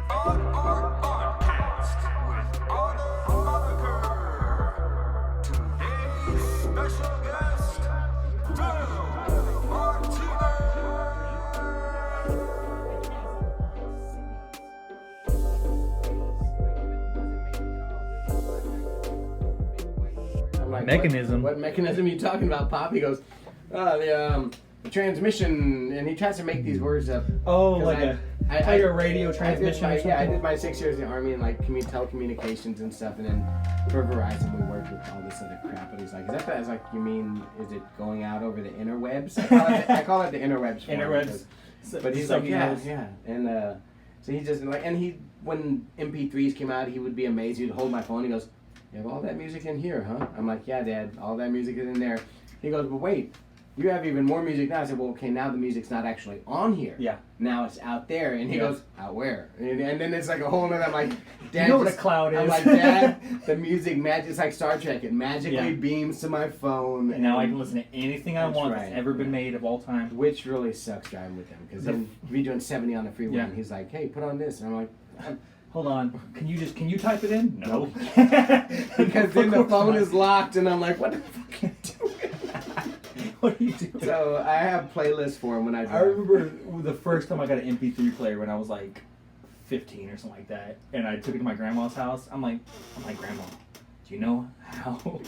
Oddcast with Moniker. Today's special guest, Phil Martinez. I'm like, Mechanism. What mechanism are you talking about, Pop? He goes, the transmission, and he tries to make these words up. Oh, like a radio transmission or something? I did my 6 years in the Army and like telecommunications and stuff, and then for Verizon we worked with all this other crap. But he's like, is like, you mean, is it going out over the interwebs? I call it the interwebs. Interwebs. But he's like, yeah. And so he just like, and he, when MP3s came out, he would be amazed. He'd hold my phone. He goes, "You have all that music in here, huh?" I'm like, "Yeah, Dad, all that music is in there." He goes, "But wait, you have even more music now." I said, "Well, okay, now the music's not actually on here. Yeah. Now it's out there." And he goes, "Out where?" And then it's like a whole nother. I'm like, "Dad, you know what a cloud is." I'm like, "Dad, the music it's like Star Trek. It magically beams to my phone, and now I can listen to anything I want that's ever been made of all time." Which really sucks driving with him, because then we're doing 70 on the freeway, and he's like, "Hey, put on this," and I'm like, hold on. Can you type it in? No. Because then the phone is locked, and I'm like, what the fuck are you doing? What are you doing? So I have playlists for him when I drive. I remember the first time I got an MP3 player when I was like 15 or something like that, and I took it to my grandma's house. I'm like, "Grandma, do you know how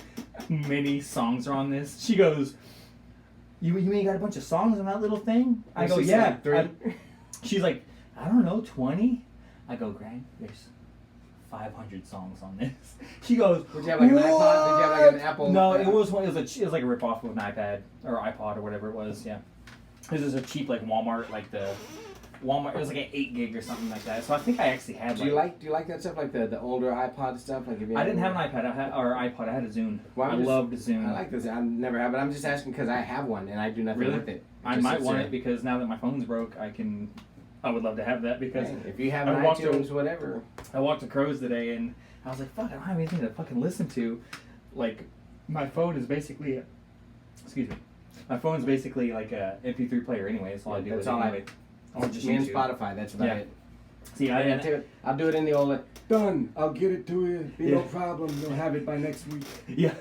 many songs are on this?" She goes, You mean you got a bunch of songs on that little thing? I go, "Yeah." Like 3? She's like, "I don't know, 20? I go, "Gran, there's 500 songs on this." She goes, Did you have like an iPod? Did you have like an Apple? No, it was like a ripoff of an iPad or iPod or whatever it was. Yeah, this is a cheap like Walmart, like the Walmart. It was like an 8 gig or something like that. So I think I actually had. Do you like that stuff, like the older iPod stuff? Like if you I didn't have an iPad or iPod. I had a Zune. Well, I loved Zune. I like this. I never have, but I'm just asking because I have one and I do nothing with it. I might want it because now that my phone's broke, I would love to have that because if you have an iTunes, whatever. I walked to Crows today and I was like, "Fuck, I don't have anything to fucking listen to." Like, my phone is basically, my phone's basically like a MP3 player anyway. That's all I do. That's all anyway. I just use Spotify. That's about it. See, I'll do it in the old. Done. I'll get it to you. No problem. You'll have it by next week. Yeah.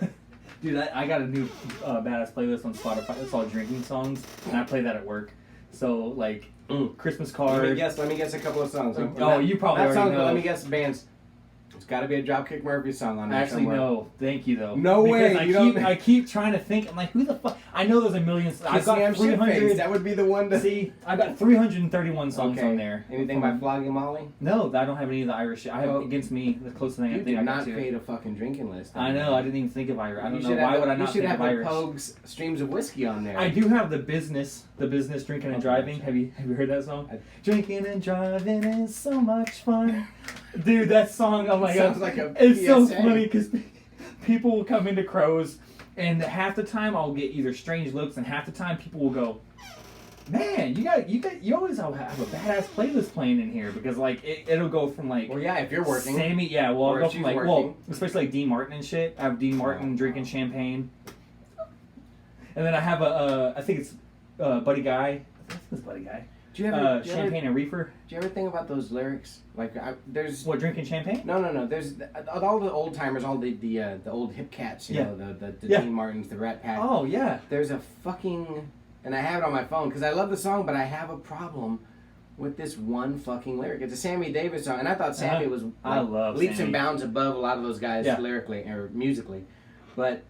Dude, I got a new badass playlist on Spotify. It's all drinking songs, and I play that at work. So, like, Christmas card. Let me guess a couple of songs. You probably already know. Let me guess bands. It's got to be a Dropkick Murphy song on there. Actually, somewhere. no. Thank you, though. No way. I keep trying to think. I'm like, who the fuck? I know there's a million. I've got 300. That would be the one to see. I've got 331 songs on there. Anything by Flogging Molly? No, I don't have any of the Irish shit. I have Against Me, the closest thing I think I got to. You did not create a fucking drinking list. I know. I didn't even think of Irish. I don't know. Why would I not think of Irish? You should have the Pogues Streams of Whiskey on there. I do have the business drinking and driving. Have you heard that song? Drinking and driving is so much fun. Dude, that song, oh my god. Sounds like a It's PSA. so funny because people will come into Crows and half the time I'll get either strange looks and half the time people will go, "Man, you always have a badass playlist playing in here," because like it'll go from like, well, yeah, if you're working, Sammy, yeah, well, I'll go from like, especially like Dean Martin and shit. I have Dean Martin drinking champagne, and then I have I think it's Buddy Guy. I think it's Buddy Guy. Do you ever Champagne and Reefer? Do you ever think about those lyrics? Like, there's what, drinking champagne? No. There's all the old timers, all the old hip cats. You know, the Dean Martins, the Rat Pack. Oh yeah. There's a fucking, and I have it on my phone because I love the song, but I have a problem with this one fucking lyric. It's a Sammy Davis song, and I thought Sammy was I love leaps Sammy. and bounds above a lot of those guys lyrically or musically, but.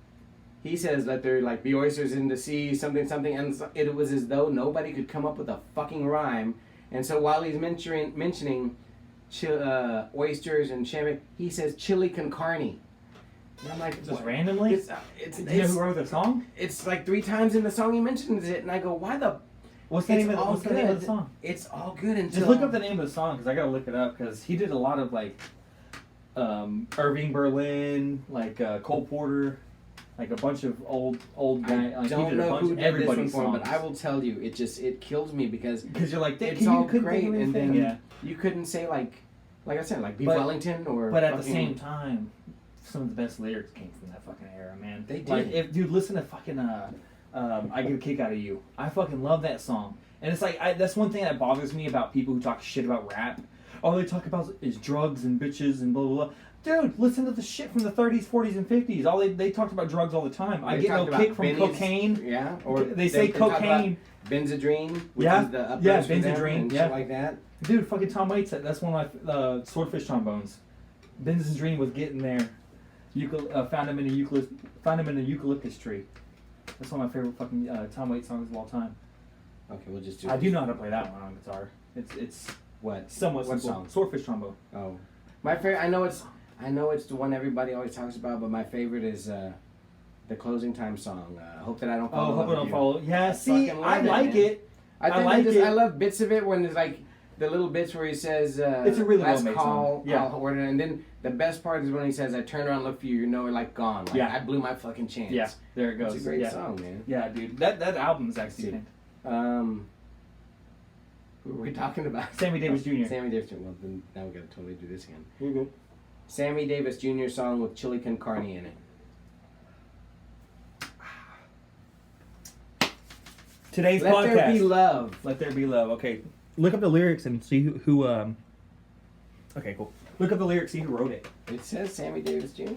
He says that they're like be oysters in the sea, something, and it was as though nobody could come up with a fucking rhyme. And so while he's mentioning oysters and champagne, he says chili con carne. And I'm like, just randomly? Do you know who wrote the song? It's like 3 times in the song he mentions it, and I go, why the? What's the name of the song? It's all good until. Just look up the name of the song because I gotta look it up because he did a lot of like Irving Berlin, like Cole Porter. Like a bunch of old guys. I don't know who did this one for him, but I will tell you, it kills me because you're like, it's all great, and then you couldn't say like I said, like Beef Wellington or. But at the same time, some of the best lyrics came from that fucking era, man. They did. Like, if dude, listen to fucking I Get a Kick Out of You. I fucking love that song, and it's like that's one thing that bothers me about people who talk shit about rap. all they talk about is drugs and bitches and blah blah blah. Dude, listen to the shit from the 30s, 40s, and 50s. All they talked about drugs all the time. I get no kick from cocaine. Yeah, or they say cocaine. Benzodrine, which yeah, is the yeah, uppers for them Benzodrine, and yeah, shit like that. Dude, fucking Tom Waits. That's one of my swordfish trombones. Benzodrine was getting there. Found him in a eucalyptus tree. That's one of my favorite fucking Tom Waits songs of all time. Okay, we'll just do. I do know how to play that one on guitar. It's what somewhat what simple. song? Swordfish trombone. Oh, my favorite. I know it's the one everybody always talks about, but my favorite is the closing time song. Hope that I don't fall. Oh, hope I don't follow. Yeah, see, I like it. I like it. I love bits of it when there's like the little bits where he says, "It's a really last well-made call, song." Yeah, I'll order." And then the best part is when he says, "I turn around, and look for you, you know, we're like gone." Like, yeah, I blew my fucking chance. Yeah, there it goes. It's a great song, man. Yeah, dude, that album is actually. Who are we talking about? Sammy Davis Jr. Sammy Davis Jr. Well, then now we gotta totally do this again. We're good. Sammy Davis Jr. song with Chili Con Carne in it. Today's Let podcast. There Be Love. Let There Be Love. Okay, look up the lyrics and see who Okay, cool. Look up the lyrics, see who wrote it. It says Sammy Davis Jr.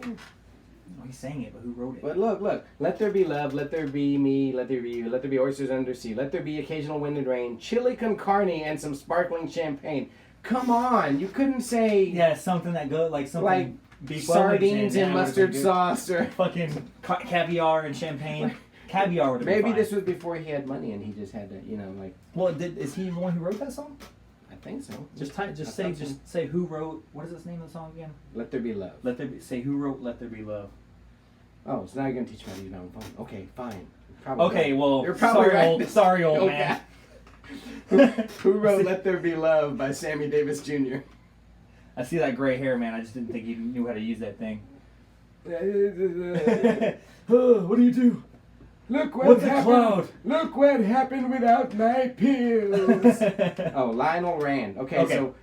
Oh, he's saying it, but who wrote it? But look. Let there be love, let there be me, let there be you, let there be oysters under sea, let there be occasional wind and rain, chili con carne, and some sparkling champagne. Come on, you couldn't say... Yeah, something that good, like something... Like beef sardines and mustard sauce, or... Fucking caviar and champagne. Caviar would have been Maybe fine. this was before he had money and he just had to, you know, like... Well, is he the one who wrote that song? I think so. Just say who wrote... What is the name of the song again? Let there be love. Say who wrote Let There Be Love. Oh, so now you're going to teach me how to use my own phone. Okay, fine. Probably okay, right. well, You're probably sorry, old okay. man. Who wrote Let There Be Love by Sammy Davis Jr.? I see that gray hair, man. I just didn't think you knew how to use that thing. What do you do? Look what happened. Cloud? Look what happened without my pills. Oh, Lionel Rand. Okay, so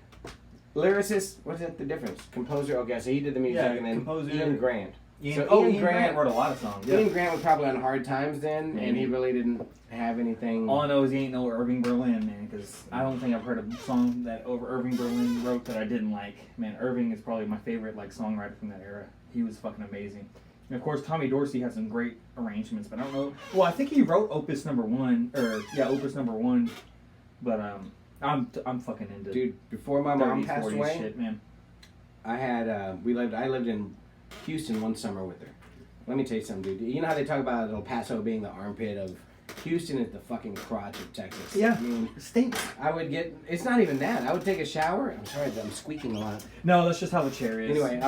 lyricist, what's that the difference? Composer, okay, so he did the music, and then composer, Ian Grant. Ian Grant wrote a lot of songs. Ian Grant was probably on hard times then, and he really didn't have anything. All I know is he ain't no Irving Berlin, man, because I don't think I've heard a song that Irving Berlin wrote that I didn't like. Man, Irving is probably my favorite songwriter from that era. He was fucking amazing. And of course, Tommy Dorsey has some great arrangements, but I don't know. Well, I think he wrote Opus Number 1, but I'm fucking into. Dude, before my mom passed away, shit, man. I lived in Houston one summer with her. Let me tell you something, dude. You know how they talk about El Paso being the armpit of Houston is the fucking crotch of Texas. Yeah, I mean, it stinks. It's not even that. I would take a shower. I'm sorry, I'm squeaking a lot. No, that's just how the chair is. Anyway,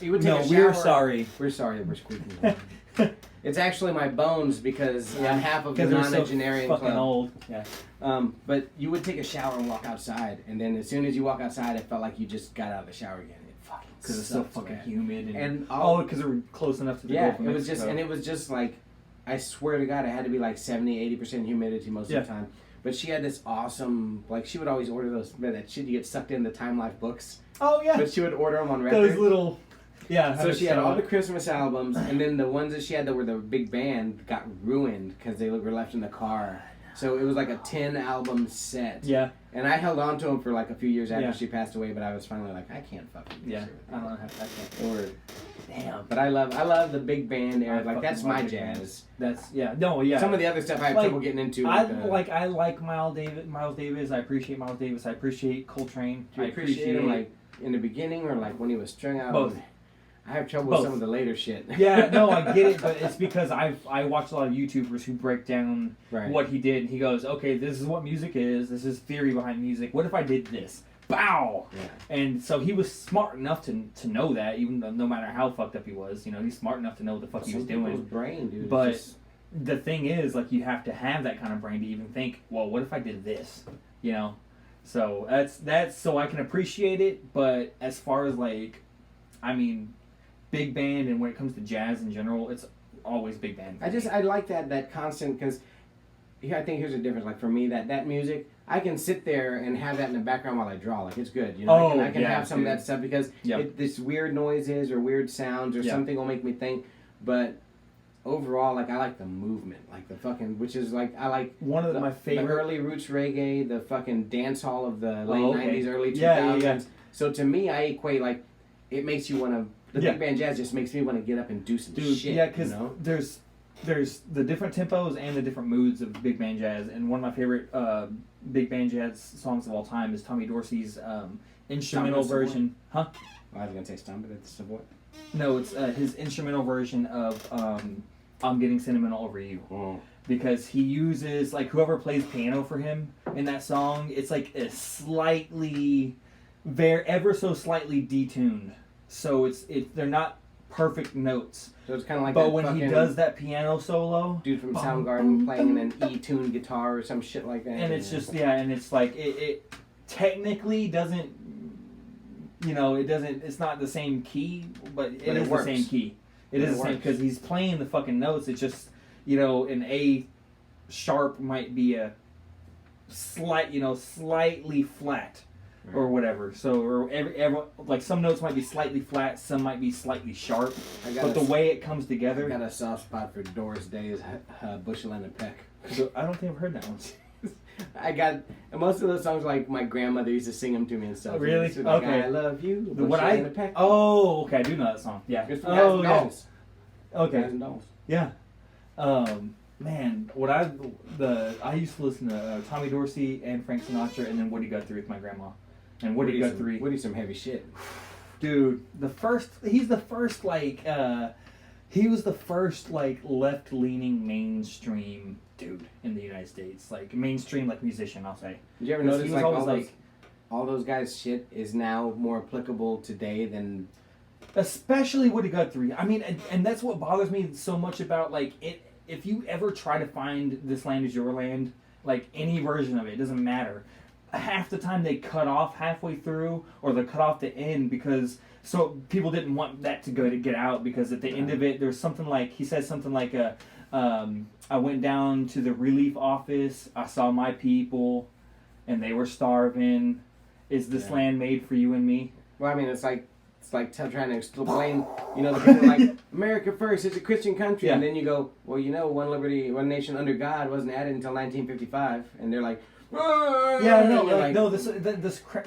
you would take a shower. We're sorry. We're sorry that we're squeaking a lot. It's actually my bones because I'm half of the nonagenarian fucking club. Old. Yeah. But you would take a shower and walk outside, and then as soon as you walk outside, it felt like you just got out of the shower again. Because it's so fucking humid and because we're close enough to the Gulf of Mexico. it was just like, I swear to God, it had to be like 70-80% humidity most of the time. But she had this awesome, she would always order that shit you get sucked in the Time Life books. Oh yeah. But she would order them on record. Those little, yeah. So she had all the Christmas albums, and then the ones that she had that were the big band got ruined because they were left in the car. So it was like a 10-album set. Yeah. And I held on to them for a few years after she passed away, but I was finally like, I can't fucking do this. I don't know how I can't. Or, damn. But I love the big band era. That's my jazz. That's No, yeah. Some of the other stuff I have trouble getting into. I like Miles Davis. I appreciate Miles Davis. I appreciate Coltrane. Do you appreciate him in the beginning or when he was strung out? Both. I have trouble with some of the later shit. Yeah, no, I get it, but it's because I watch a lot of YouTubers who break down what he did, and he goes, okay, this is what music is, this is theory behind music, what if I did this? Bow! Yeah. And so he was smart enough to know that, even though no matter how fucked up he was, he's smart enough to know what the fuck he was doing. Brain, dude. But the thing is, you have to have that kind of brain to even think, well, what if I did this? So that's so I can appreciate it, but as far as big band, and when it comes to jazz in general, it's always big band. I like that constant, because I think here's the difference. For me, that music, I can sit there and have that in the background while I draw. It's good. I can have some of that stuff because this weird noises or weird sounds or something will make me think. But overall, like, I like the movement, like the fucking, which is like, I like One of my favorite the early roots reggae, the fucking dance hall of the late okay. 90s, early 2000s. Yeah. So to me, I equate, like, it makes you want to, the big band jazz just makes me want to get up and do some shit. Yeah, because you know? there's the different tempos and the different moods of big band jazz, and one of my favorite big band jazz songs of all time is Tommy Dorsey's instrumental version. Huh? I was gonna say Stomp It at the Savoy. No, it's his instrumental version of I'm Getting Sentimental Over You. Oh. Because he uses, like, whoever plays piano for him in that song, it's like a slightly, ever so slightly detuned. So they're not perfect notes. So it's kind of like but that when he does that piano solo, dude from Soundgarden playing an E-tuned guitar or some shit like that. And it's just, and it's like, it technically doesn't, it's not the same key, but it is the same key. It is the same, because he's playing the fucking notes. It's just, an A sharp might be a slightly flat or whatever. So, or every like some notes might be slightly flat, some might be slightly sharp. But the way it comes together. I got a soft spot for Doris Day's Bushel and a Peck. So I don't think I've heard that one. I got most of those songs, like my grandmother used to sing them to me and stuff. Oh, really? So like, okay. I love you. What I? Oh, okay. I do know that song. Yeah. It's from Guys and Dolls. Okay. Guys and Dolls. Yeah. Man, I used to listen to Tommy Dorsey and Frank Sinatra, and then Woody Guthrie with my grandma. And Woody Guthrie. Woody's some heavy shit. Dude, he was the first left-leaning mainstream dude in the United States, like mainstream like musician, I'll say. Did you ever notice like all those guys' shit is now more applicable today than, especially Woody Guthrie. I mean, and that's what bothers me so much about like it. If you ever try to find This Land Is Your Land, like any version of it doesn't matter. Half the time they cut off halfway through, or they cut off the end because so people didn't want that to get out, because at the end of it there's something like he says something like I went down to the relief office, I saw my people, and they were starving. Is this land made for you and me? Well, I mean, it's like trying to explain, the people like, America first, it's a Christian country. And then you go, well, one liberty, one nation under God wasn't added until 1955. And they're like,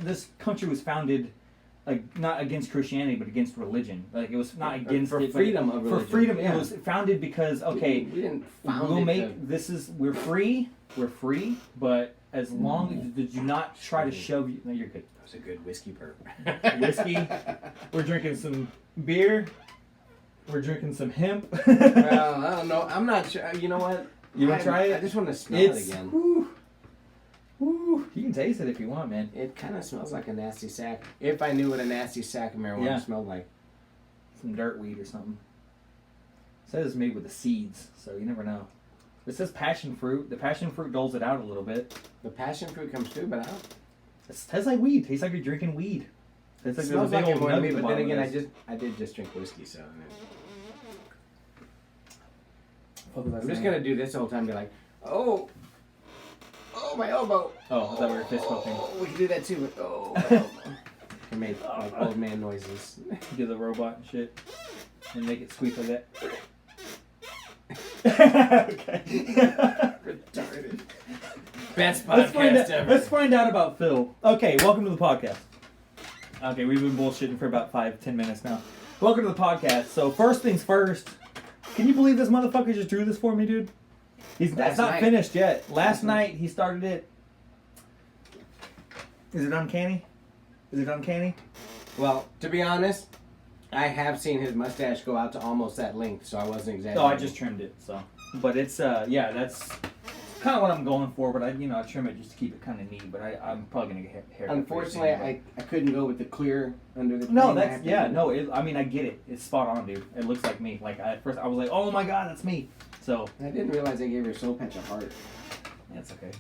this country was founded, like, not against Christianity, but against religion. Like, it was not against for freedom of religion. For freedom, it was founded because, okay, we didn't found we're free, but as long as you not try to shove you, no, you're good. A good whiskey burp. Whiskey. We're drinking some beer. We're drinking some hemp. Well, I don't know. I'm not sure. You know what? You want to try it? I just want to smell it again. Woo. You can taste it if you want, man. It kind of smells like a nasty sack. If I knew what a nasty sack of marijuana smelled like. Some dirt weed or something. It says it's made with the seeds, so you never know. It says passion fruit. The passion fruit doles it out a little bit. The passion fruit comes through, but I don't. It tastes like weed. It tastes like you're drinking weed. It smells like it more to me, but then again, I did just drink whiskey, so. I'm just gonna do this the whole time, be like, oh, my elbow. Oh, I thought we were fist pumping. Oh, we can do that too. Oh, my elbow. I made like old man noises. Do the robot and shit, and make it squeak like that. Okay. Retarded. Best podcast ever. Let's find out about Phil. Okay, welcome to the podcast. Okay, we've been bullshitting for about 5-10 minutes now. Welcome to the podcast. So first things first. Can you believe this motherfucker just drew this for me, dude? That's not finished yet. Last night he started it. Is it uncanny? Well, to be honest, I have seen his mustache go out to almost that length, so I wasn't exaggerating. No, I just trimmed it. So, but it's that's kind of what I'm going for. But I trim it just to keep it kind of neat. But I'm probably gonna get hair. Unfortunately, I couldn't go with the clear under the. No, I get it. It's spot on, dude. It looks like me. Like at first I was like, oh my god, that's me. So I didn't realize I gave your soul patch a heart. That's okay.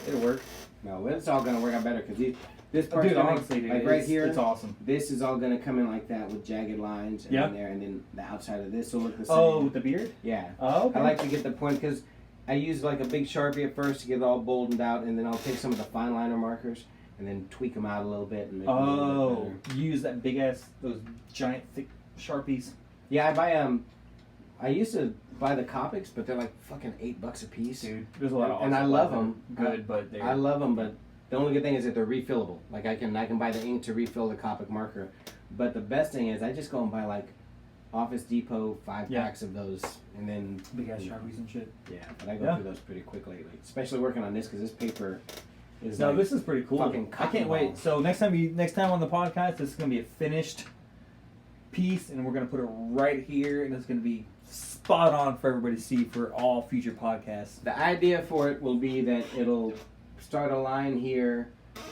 It'll work. No, it's all gonna work out better because this part, honestly, dude, like right here, it's awesome. This is all gonna come in like that with jagged lines and there, and then the outside of this will look the same. Oh, with the beard? Yeah. Oh, okay. I like to get the point because I use like a big Sharpie at first to get it all boldened out, and then I'll take some of the fine liner markers and then tweak them out a little bit and make them a little bit better. You use that big ass, those giant thick Sharpies? Yeah, I buy I used to buy the Copics, but they're like fucking $8 a piece. Dude, there's a lot of and I love them. Good, but they're... I love them, but the only good thing is that they're refillable. Like I can buy the ink to refill the Copic marker. But the best thing is I just go and buy like Office Depot 5 packs of those, and then big ass Sharpies and shit. Yeah, but I go through those pretty quickly, like, especially working on this because this paper is. No, like this is pretty cool. I can't wait. So next time on the podcast, this is gonna be a finished piece, and we're gonna put it right here, and it's gonna be spot on for everybody to see for all future podcasts. The idea for it will be that it'll start a line here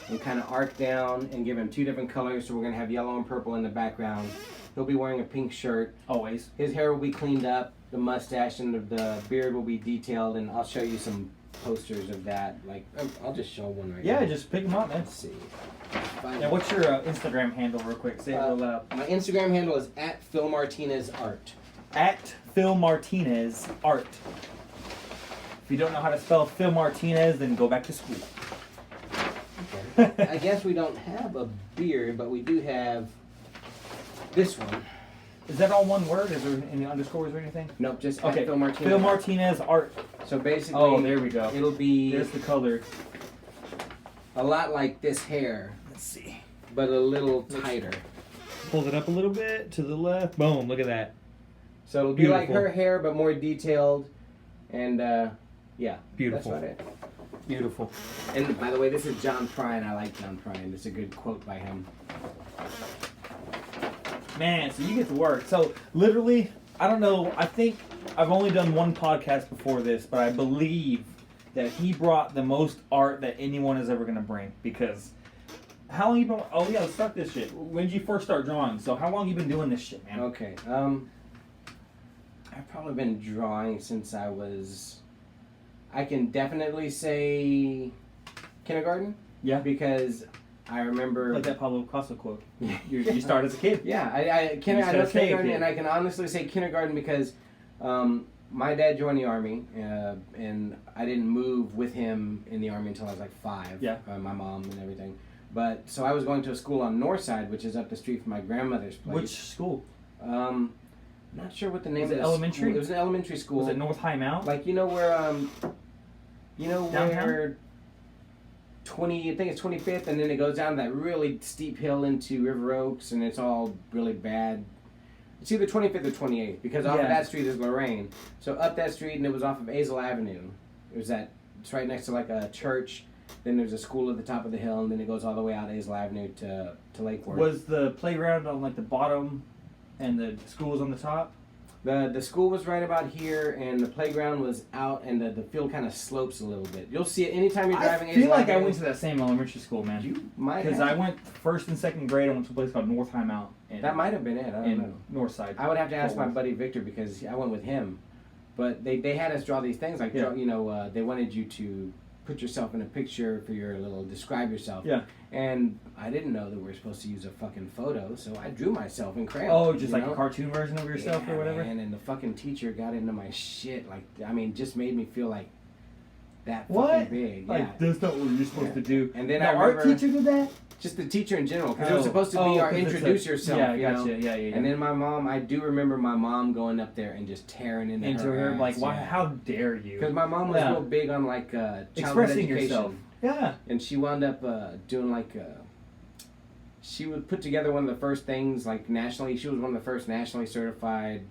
and kind of arc down and give him 2 different colors. So we're gonna have yellow and purple in the background. He'll be wearing a pink shirt. Always. His hair will be cleaned up. The mustache and the beard will be detailed, and I'll show you some posters of that. Like, I'll just show one right now. Yeah, just pick them up, man. Let's see. Yeah, what's your Instagram handle, real quick? Say it real loud. My Instagram handle is @Phil Martinez Art. @Phil Martinez Art. If you don't know how to spell Phil Martinez, then go back to school. Okay. I guess we don't have a beard, but we do have this one. Is that all one word? Is there any underscores or anything? Nope, just okay. Phil Martinez. Phil Martinez Art. So basically, oh, there we go. It'll be. There's the color. A lot like this hair. Let's see. But a little tighter. Hold it up a little bit to the left. Boom! Look at that. So it'll be like her hair, but more detailed, and yeah. Beautiful. That's about it. Beautiful. And by the way, this is John Prine. I like John Prine. It's a good quote by him. Man, so you get to work. So literally, I don't know. I think I've only done one podcast before this, but I believe that he brought the most art that anyone is ever going to bring. Because how long you been? Oh yeah, let's start this shit. When did you first start drawing? So how long you been doing this shit, man? Okay. I've probably been drawing since I was. I can definitely say kindergarten. Yeah. Because I remember. Like that Pablo Picasso quote. You start as a kid. Yeah, I know kindergarten, and I can honestly say kindergarten because my dad joined the Army, and I didn't move with him in the Army until I was like 5. Yeah. My mom and everything. But, so I was going to a school on North Side, which is up the street from my grandmother's place. Which school? Not sure what the name was of it. the Elementary? School. It was an elementary school. Was it North High Mount? Like, you know where, Downtown? where I think it's 25th, and then it goes down that really steep hill into River Oaks, and it's all really bad. It's either 25th or 28th, because off of that street is Lorraine. So up that street, and it was off of Azle Avenue. It's right next to like a church. Then there's a school at the top of the hill, and then it goes all the way out Azle Avenue to Lakeport. Was the playground on like the bottom, and the school was on the top? The school was right about here, and the playground was out, and the field kind of slopes a little bit. You'll see it anytime you're driving. I feel like I went to that same elementary school, man. You might have. Because I went first and second grade. I went to a place called North High Mount. That might have been it. I don't know. North Side. I would have to ask my buddy Victor because I went with him. But they had us draw these things like they wanted you to put yourself in a picture for your little describe yourself. Yeah. And I didn't know that we were supposed to use a fucking photo, so I drew myself in crayon. Oh, just like a cartoon version of yourself or whatever? Man, and the fucking teacher got into my shit. Like, I mean, just made me feel like that what? fucking big. Like, that's not what you're supposed to do. And then the art teacher did that? Just the teacher in general, because it was supposed to be our introduce yourself. Yeah, you know? Yeah. And then my mom, I do remember my mom going up there and just tearing into her ass, like, why? How dare you? Because my mom was real big on like childhood expressing education. yourself. Yeah. And she wound up doing like she would put together one of the first things like nationally. She was one of the first nationally certified,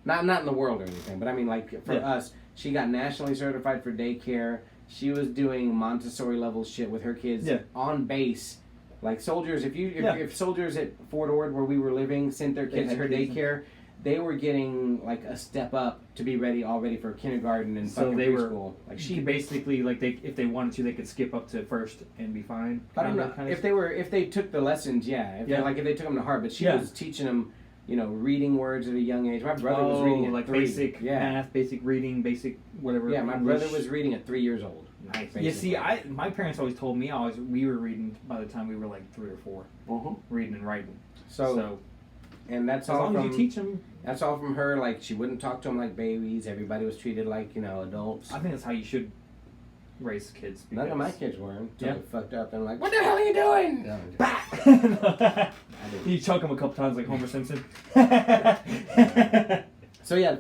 not in the world or anything, but I mean like for us, she got nationally certified for daycare. She was doing Montessori level shit with her kids on base. Like soldiers, if soldiers at Fort Ord where we were living sent their kids to her daycare, they were getting like a step up to be all ready for kindergarten and fucking preschool. Like she basically like if they wanted to, they could skip up to first and be fine. I don't know if they took the lessons. If they took them to heart, but she was teaching them, reading words at a young age. My brother was reading at like 3. basic math, basic reading, basic whatever. Yeah, my brother was reading at 3 years old. Nice. Yeah, see, my parents always told me we were reading by the time we were like 3 or 4, reading and writing. So and that's all. As long as you teach them. That's all from her. Like she wouldn't talk to them like babies. Everybody was treated like adults. I think that's how you should raise kids. None of my kids were. They fucked up and like, what the hell are you doing? You choke them a couple times like Homer Simpson. So yeah,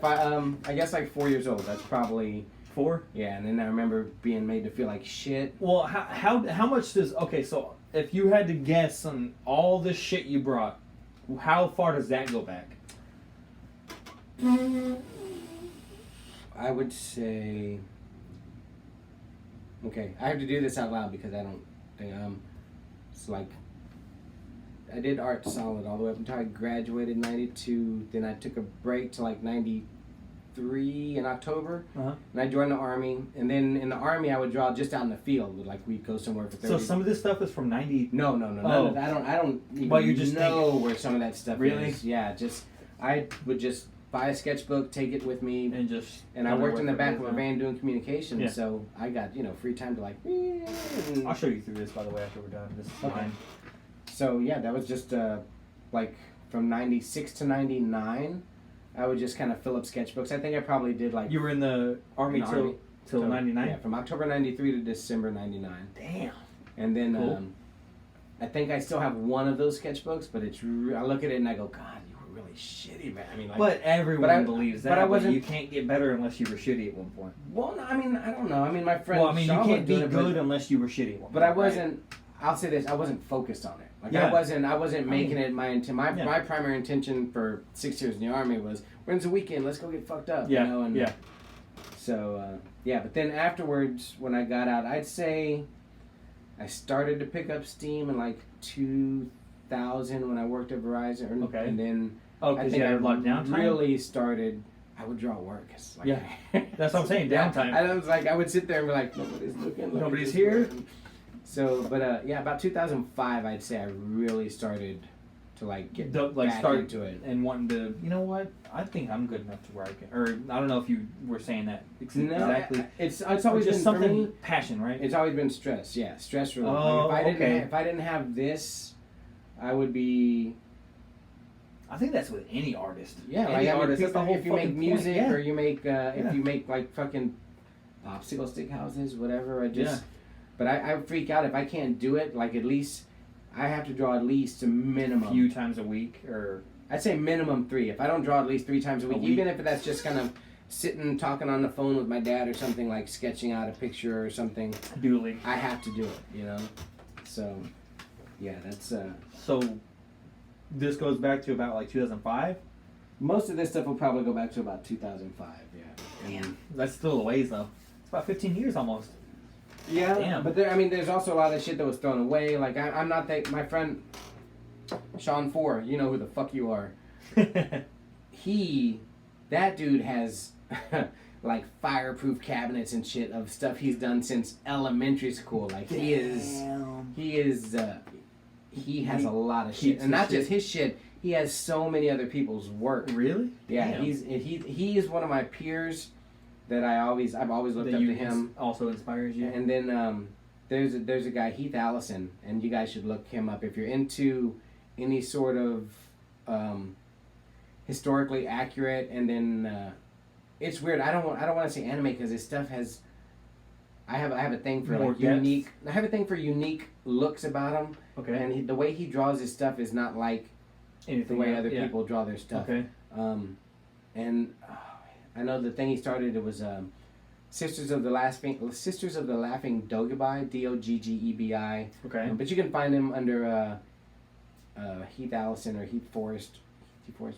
I guess like 4 years old. That's probably 4. Yeah, and then I remember being made to feel like shit. Well, how much does so if you had to guess on all the shit you brought, how far does that go back? I would say. Okay, I have to do this out loud because I don't think it's like I did art solid all the way up until I graduated in '92. Then I took a break to like '93 in October, and I joined the Army. And then in the Army, I would draw just out in the field, like we'd go somewhere for 30. So some of this stuff is from 90. No. Oh. I don't even But you just know where some of that stuff Really? is. Yeah, I would just buy a sketchbook, take it with me, and I worked in the back of a van doing communication, so I got free time to like. I'll show you through this, by the way, after we're done. This is mine. So yeah, that was just like from '96 to '99. I would just kind of fill up sketchbooks. I think I probably did like. You were in the Army till '99. Yeah, from October '93 to December '99. Damn. And then cool. I think I still have one of those sketchbooks, but I look at it and I go, God, you were really shitty, man. I mean, like, but everyone believes that. But I wasn't. You can't get better unless you were shitty at one point. Well, no, I mean, I don't know. I mean, my friend. Well, I mean, Sean you can't be was good unless you were shitty at one point. But I wasn't. Right? I'll say this: I wasn't focused on it. Like I wasn't making it my intent. My primary intention for 6 years in the Army was, when's the weekend? Let's go get fucked up. Yeah. You know? And so but then afterwards, when I got out, I'd say I started to pick up steam in like 2000 when I worked at Verizon. Okay. And then I think I had a lot of downtime. Really started. I would draw work. Like, that's what I'm saying. Downtime. I was like, I would sit there and be like, nobody's looking. Nobody's here. So, but about 2005, I'd say I really started to like get back into it and wanting to. You know what? I think I'm good enough to where I can. Or I don't know if you were saying that exactly. No, it's always just been something for me, passion, right? It's always been stress. Yeah, stress relief. Oh, like if I didn't have this, I would be. I think that's with any artist. Yeah, any artist. That's the whole. If you make music point, or you make if you make like fucking popsicle stick houses, whatever. But I freak out if I can't do it. Like at least I have to draw at least a minimum. A few times a week, or I'd say minimum 3. If I don't draw at least 3 times a week, even if that's just kind of sitting talking on the phone with my dad or something, like sketching out a picture or something, doodling, I have to do it. You know. So, yeah, that's. So, this goes back to about like 2005. Most of this stuff will probably go back to about 2005. Yeah. Damn. That's still a ways though. It's about 15 years almost. Yeah, damn. But there's also a lot of shit that was thrown away. Like I'm not my friend Sean 4. You know who the fuck you are. That dude has like fireproof cabinets and shit of stuff he's done since elementary school. Like he has a lot of shit, and not just his shit. He has so many other people's work. Really? Yeah. Damn. He is one of my peers. That I've always looked up to him. Also inspires you. And then there's a guy, Heath Allison, and you guys should look him up if you're into any sort of historically accurate. And then it's weird. I don't want to say anime because his stuff has. I have a thing for like unique. I have a thing for unique looks about him. Okay. And the way he draws his stuff is not like anything the way other people draw their stuff. Okay. And. I know the thing he started. It was Sisters of the Laughing Doggebi, Doggebi. Okay. But you can find him under Heath Allison or Heath Forrest.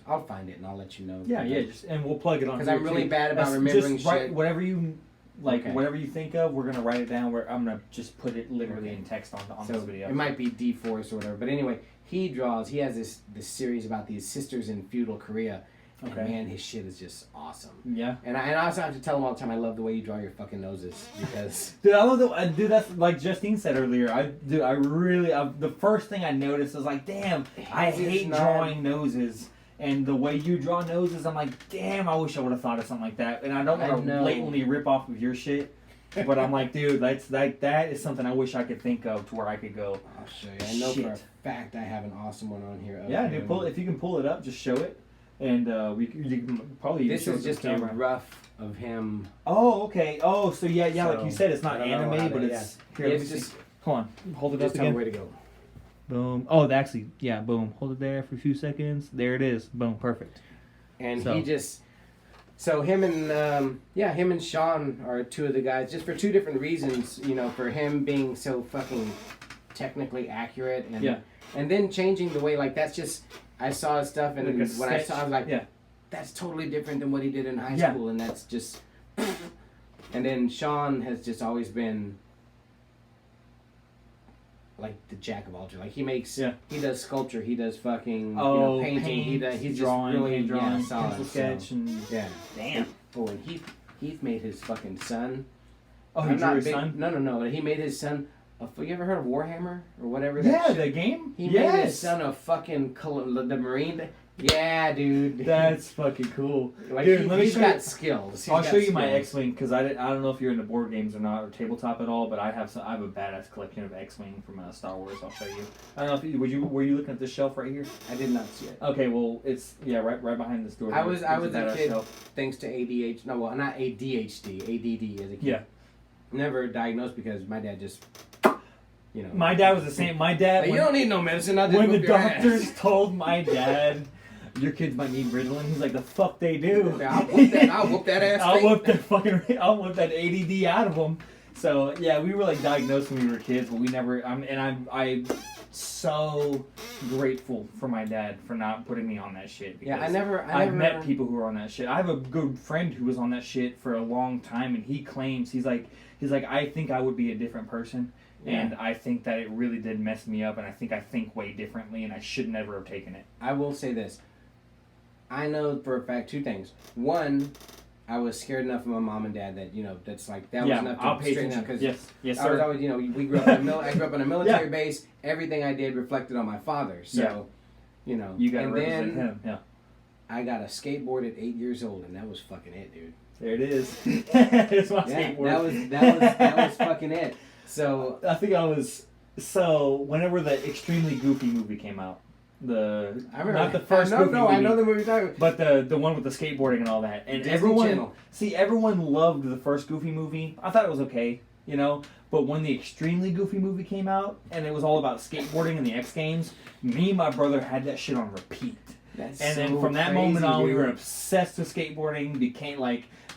I'll find it and I'll let you know. Yeah. And we'll plug it on. Because I'm really bad about remembering shit. Whatever you whatever you think of, we're gonna write it down. I'm gonna just put it literally in text on this video. It might be D Forrest or whatever. But anyway, he has this series about these sisters in feudal Korea. Okay. And man, his shit is just awesome. Yeah. And I also have to tell him all the time, I love the way you draw your fucking noses because. Dude, I love dude, that's like Justine said earlier. I really the first thing I noticed was like, damn, I hate drawing noses. And the way you draw noses, I'm like, damn, I wish I would have thought of something like that. And I don't want to blatantly rip off of your shit. But I'm like, dude, that is something I wish I could think of to where I could go. I'll show you. I know for a fact I have an awesome one on here. Yeah, dude, if you can pull it up, just show it. And you can probably this is just a rough of him. Oh, okay. Oh, so yeah, like you said, it's not anime, but it's here. It's just hold on, hold it up again. Tell me where to go. Boom. Oh, actually, yeah. Boom. Hold it there for a few seconds. There it is. Boom. Perfect. And So him and Sean are two of the guys, just for two different reasons. You know, for him being so fucking technically accurate, and then changing the way, like, that's just, I saw his stuff, and like when I saw, I was like, that's totally different than what he did in high school, and that's just. And then Sean has just always been like the jack of all trades. Like he does sculpture, he does fucking painting, he's drawing, just really drawing, solid. pencil sketch, and damn. And Heath made his fucking son. Oh, he drew his son? No. He made his son. You ever heard of Warhammer or whatever? The game. He made his son a fucking the Marine. Yeah, dude. That's fucking cool. Like, dude, he's got skills. I'll show you my X-Wing, because I don't know if you're into board games or not, or tabletop at all, but I have a badass collection of X-Wing from Star Wars. I'll show you. I don't know if were you looking at this shelf right here? I did not see it. Okay, well it's right behind this door. I was a kid shelf. thanks to ADHD. No, well, not ADHD. ADD as a kid. Yeah. Never diagnosed because my dad just. My dad was the same. My dad. Hey, you don't need no medicine. I'll just when the whoop your doctors ass. told my dad, your kids might need Ritalin, he's like, the fuck they do. I'll whoop that ass. I'll whoop that ADD out of them. So yeah, we were like diagnosed when we were kids, but we never. I'm so grateful for my dad for not putting me on that shit. Yeah, I've met people who are on that shit. I have a good friend who was on that shit for a long time, and he claims he's like I think I would be a different person. Yeah. And I think that it really did mess me up, and I think way differently, and I should never have taken it. I will say this. I know for a fact two things. One, I was scared enough of my mom and dad that, that's like, that was enough to straighten out. Because yes, I was always, we grew up I grew up on a military base. Everything I did reflected on my father. So, you got to represent him. Yeah. I got a skateboard at 8 years old, and that was fucking it, dude. There it is. It's my skateboard. That was fucking it. So I think whenever the Extremely Goofy movie came out, I remember not the first Goofy movie, I know the movie you're talking about, but the one with the skateboarding and all that, and everyone loved the first Goofy movie. I thought it was okay, but when the Extremely Goofy movie came out and it was all about skateboarding and the X Games, me and my brother had that shit on repeat. Then from that moment on, we were obsessed with skateboarding.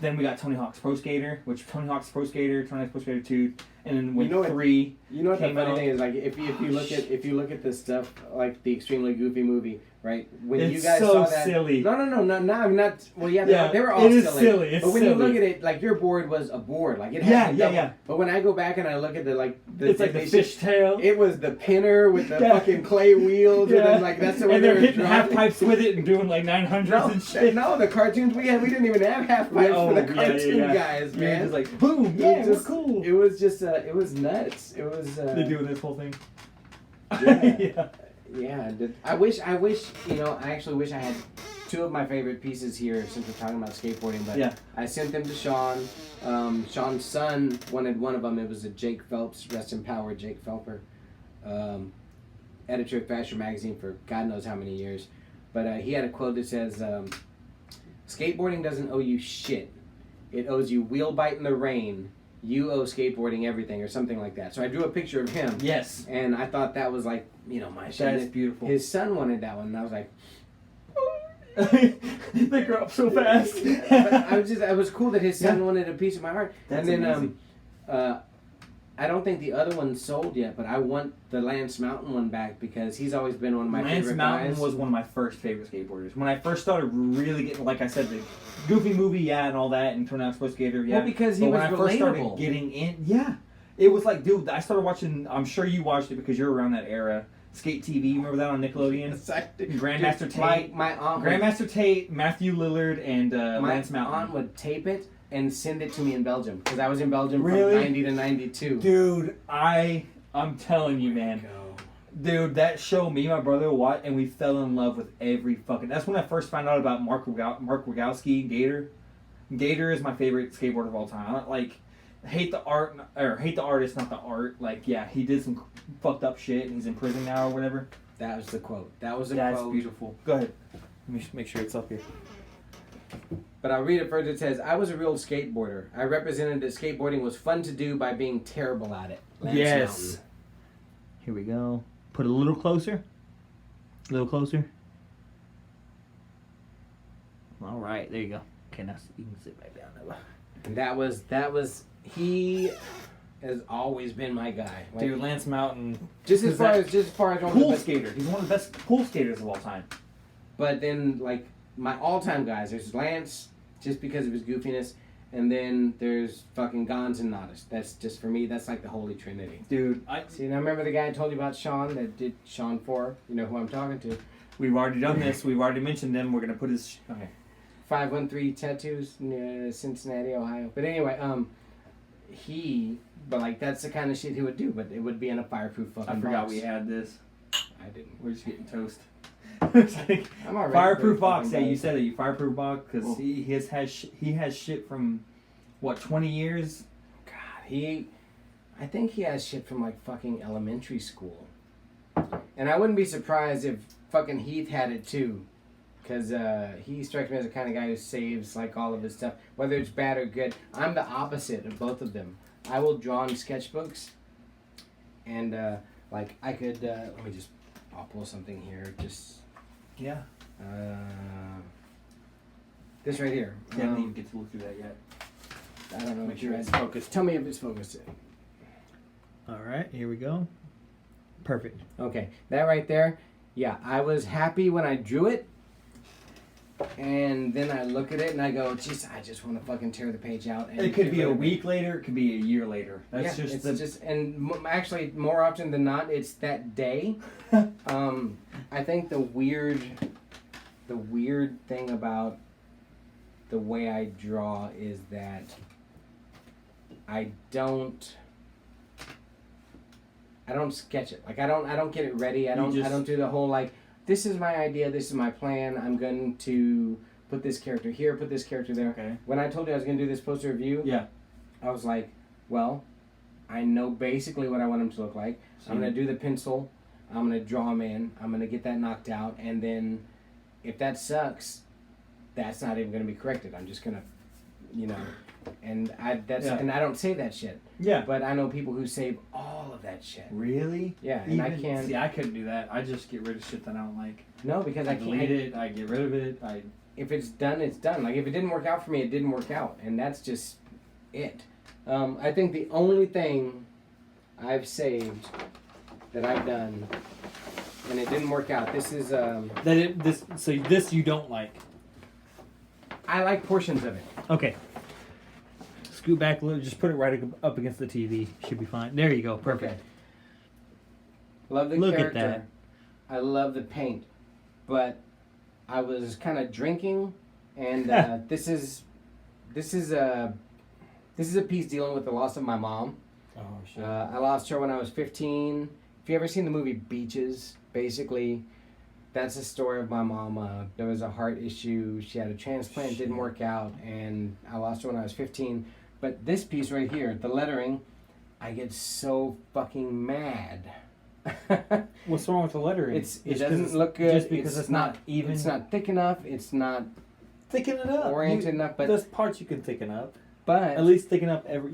Then we got Tony Hawk's Pro Skater, Tony Hawk's Pro Skater 2, and then when 3. You know what the funny thing is? Like if you look at this stuff, like the Extremely Goofy movie, right? When it's you guys so saw that, silly. No, not. Well, yeah, they were all it is silly. Silly. It's but when silly. you look at it, like your board was a board, like it had yeah. But when I go back and I look at it's like the fishtail. It was the pinner with the fucking clay wheels, and then that's the way and they're hitting half pipes with it and doing like 900s and shit. No, the cartoons we didn't even have half pipes for the cartoon guys, man. It was like boom, we're cool. It was just it was nuts. It was. They doing this whole thing. Yeah. I wish. I actually wish I had two of my favorite pieces here since we're talking about skateboarding. But I sent them to Sean. Sean's son wanted one of them. It was a Jake Phelps, rest in power, Jake Phelper, editor of Thrasher magazine for God knows how many years. But he had a quote that says, "Skateboarding doesn't owe you shit. It owes you wheel bite in the rain. You owe skateboarding everything," or something like that. So I drew a picture of him. Yes. And I thought that was like, my shit. That's beautiful. His son wanted that one, and I was like, they grow up so fast. But it was cool that his son wanted a piece of my heart. That's and then amazing. I don't think the other one sold yet, but I want the Lance Mountain one back because he's always been one of my favorite guys. Lance Mountain was one of my first favorite skateboarders. When I first started really getting, like I said, the Goofy movie, and all that, and Tony Hawk's Pro Skater, Well, because he was when I first started relatable. getting in, it was like, dude, I started watching, I'm sure you watched it because you're around that era, Skate TV, remember that on Nickelodeon? Grandmaster Tate. My aunt Grandmaster Tate, Matthew Lillard, and Lance Mountain. My aunt would tape it and send it to me in Belgium because I was in Belgium from Really? 90 to 92. Dude, I'm telling you, man. Dude, that show me and my brother watched, and we fell in love with every fucking. That's when I first found out about Mark Rogowski, Gator. Gator is my favorite skateboarder of all time. I hate the art, or hate the artist, not the art. He did some fucked up shit, and he's in prison now or whatever. That was the quote. That's beautiful. Go ahead. Let me make sure it's up here. But I'll read it further. It says, "I was a real skateboarder. I represented that skateboarding was fun to do by being terrible at it." Lance Mountain. Here we go. Put it a little closer. A little closer. All right, there you go. Okay, now you can sit back down there. And that was he has always been my guy. Like, Dude, Lance Mountain. just as far as one of the Pool best- skater. He's one of the best pool skaters of all time. But then, like, my all-time guys, there's Lance, just because of his goofiness, and then there's fucking Gons and Nodis. That's just, for me, that's like the holy trinity. Dude, See, and I remember the guy I told you about, Sean, that did Sean 4. You know who I'm talking to. we've already done this. We've already mentioned them. We're going to put his... Okay. 513 Tattoos, near Cincinnati, Ohio. But anyway, but like, that's the kind of shit he would do, but it would be in a fireproof fucking I forgot box. we had this. I didn't. We're just getting toast. It's like, I'm already fireproof pretty box. fucking Yeah, you done. said it. You fireproof box because Cool. he has shit from what 20 years. God, I think he has shit from like fucking elementary school. And I wouldn't be surprised if fucking Heath had it too. Because he strikes me as the kind of guy who saves like all of his stuff, whether it's bad or good. I'm the opposite of both of them. I will draw in sketchbooks, and like I could. Let me just. I'll pull something here. Just. Yeah. This right here. I didn't even get to look through that yet. I don't know Make if sure it's it's focused. Tell me if it's focused. All right, here we go. Perfect. Okay, that right there. Yeah, I was happy when I drew it. And then I look at it and I go, geez, I just want to fucking tear the page out. And It could get be rid a of it. week later. It could be a year later. That's Yeah, just it's actually more often than not, it's that day. I think the weird thing about the way I draw is that I don't sketch it. Like I don't get it ready. I don't do the whole like, this is my idea, this is my plan, I'm going to put this character here, put this character there. Okay. When I told you I was going to do this poster review, Yeah. I was like, well, I know basically what I want him to look like. I'm going to do the pencil, I'm going to draw him in, I'm going to get that knocked out, and then if that sucks, that's not even going to be corrected. I'm just going to, and I don't say that shit. Yeah. But I know people who save all of that shit. Really? Yeah, and I can't. See, I couldn't do that. I just get rid of shit that I don't like. No, because I can't. delete it. I get rid of it. If it's done, it's done. Like if it didn't work out for me, it didn't work out, and that's just it. I think the only thing I've saved that I've done, and it didn't work out. This is So this you don't like. I like portions of it. Okay. Scoot back a little. Just put it right up against the TV. Should be fine. There you go. Perfect. Okay. Love the Look character. at that. I love the paint, but I was kind of drinking, and this is a piece dealing with the loss of my mom. Oh shit. I lost her when I was 15. If you ever seen the movie Beaches, basically, that's the story of my mom. There was a heart issue. She had a transplant, didn't work out, and I lost her when I was 15. But this piece right here, the lettering, I get so fucking mad. What's wrong with the lettering? It doesn't look good. Just because it's not even. It's not thick enough. It's not thicken it up. oriented enough. But There's parts you can thicken up. but At least thicken up every.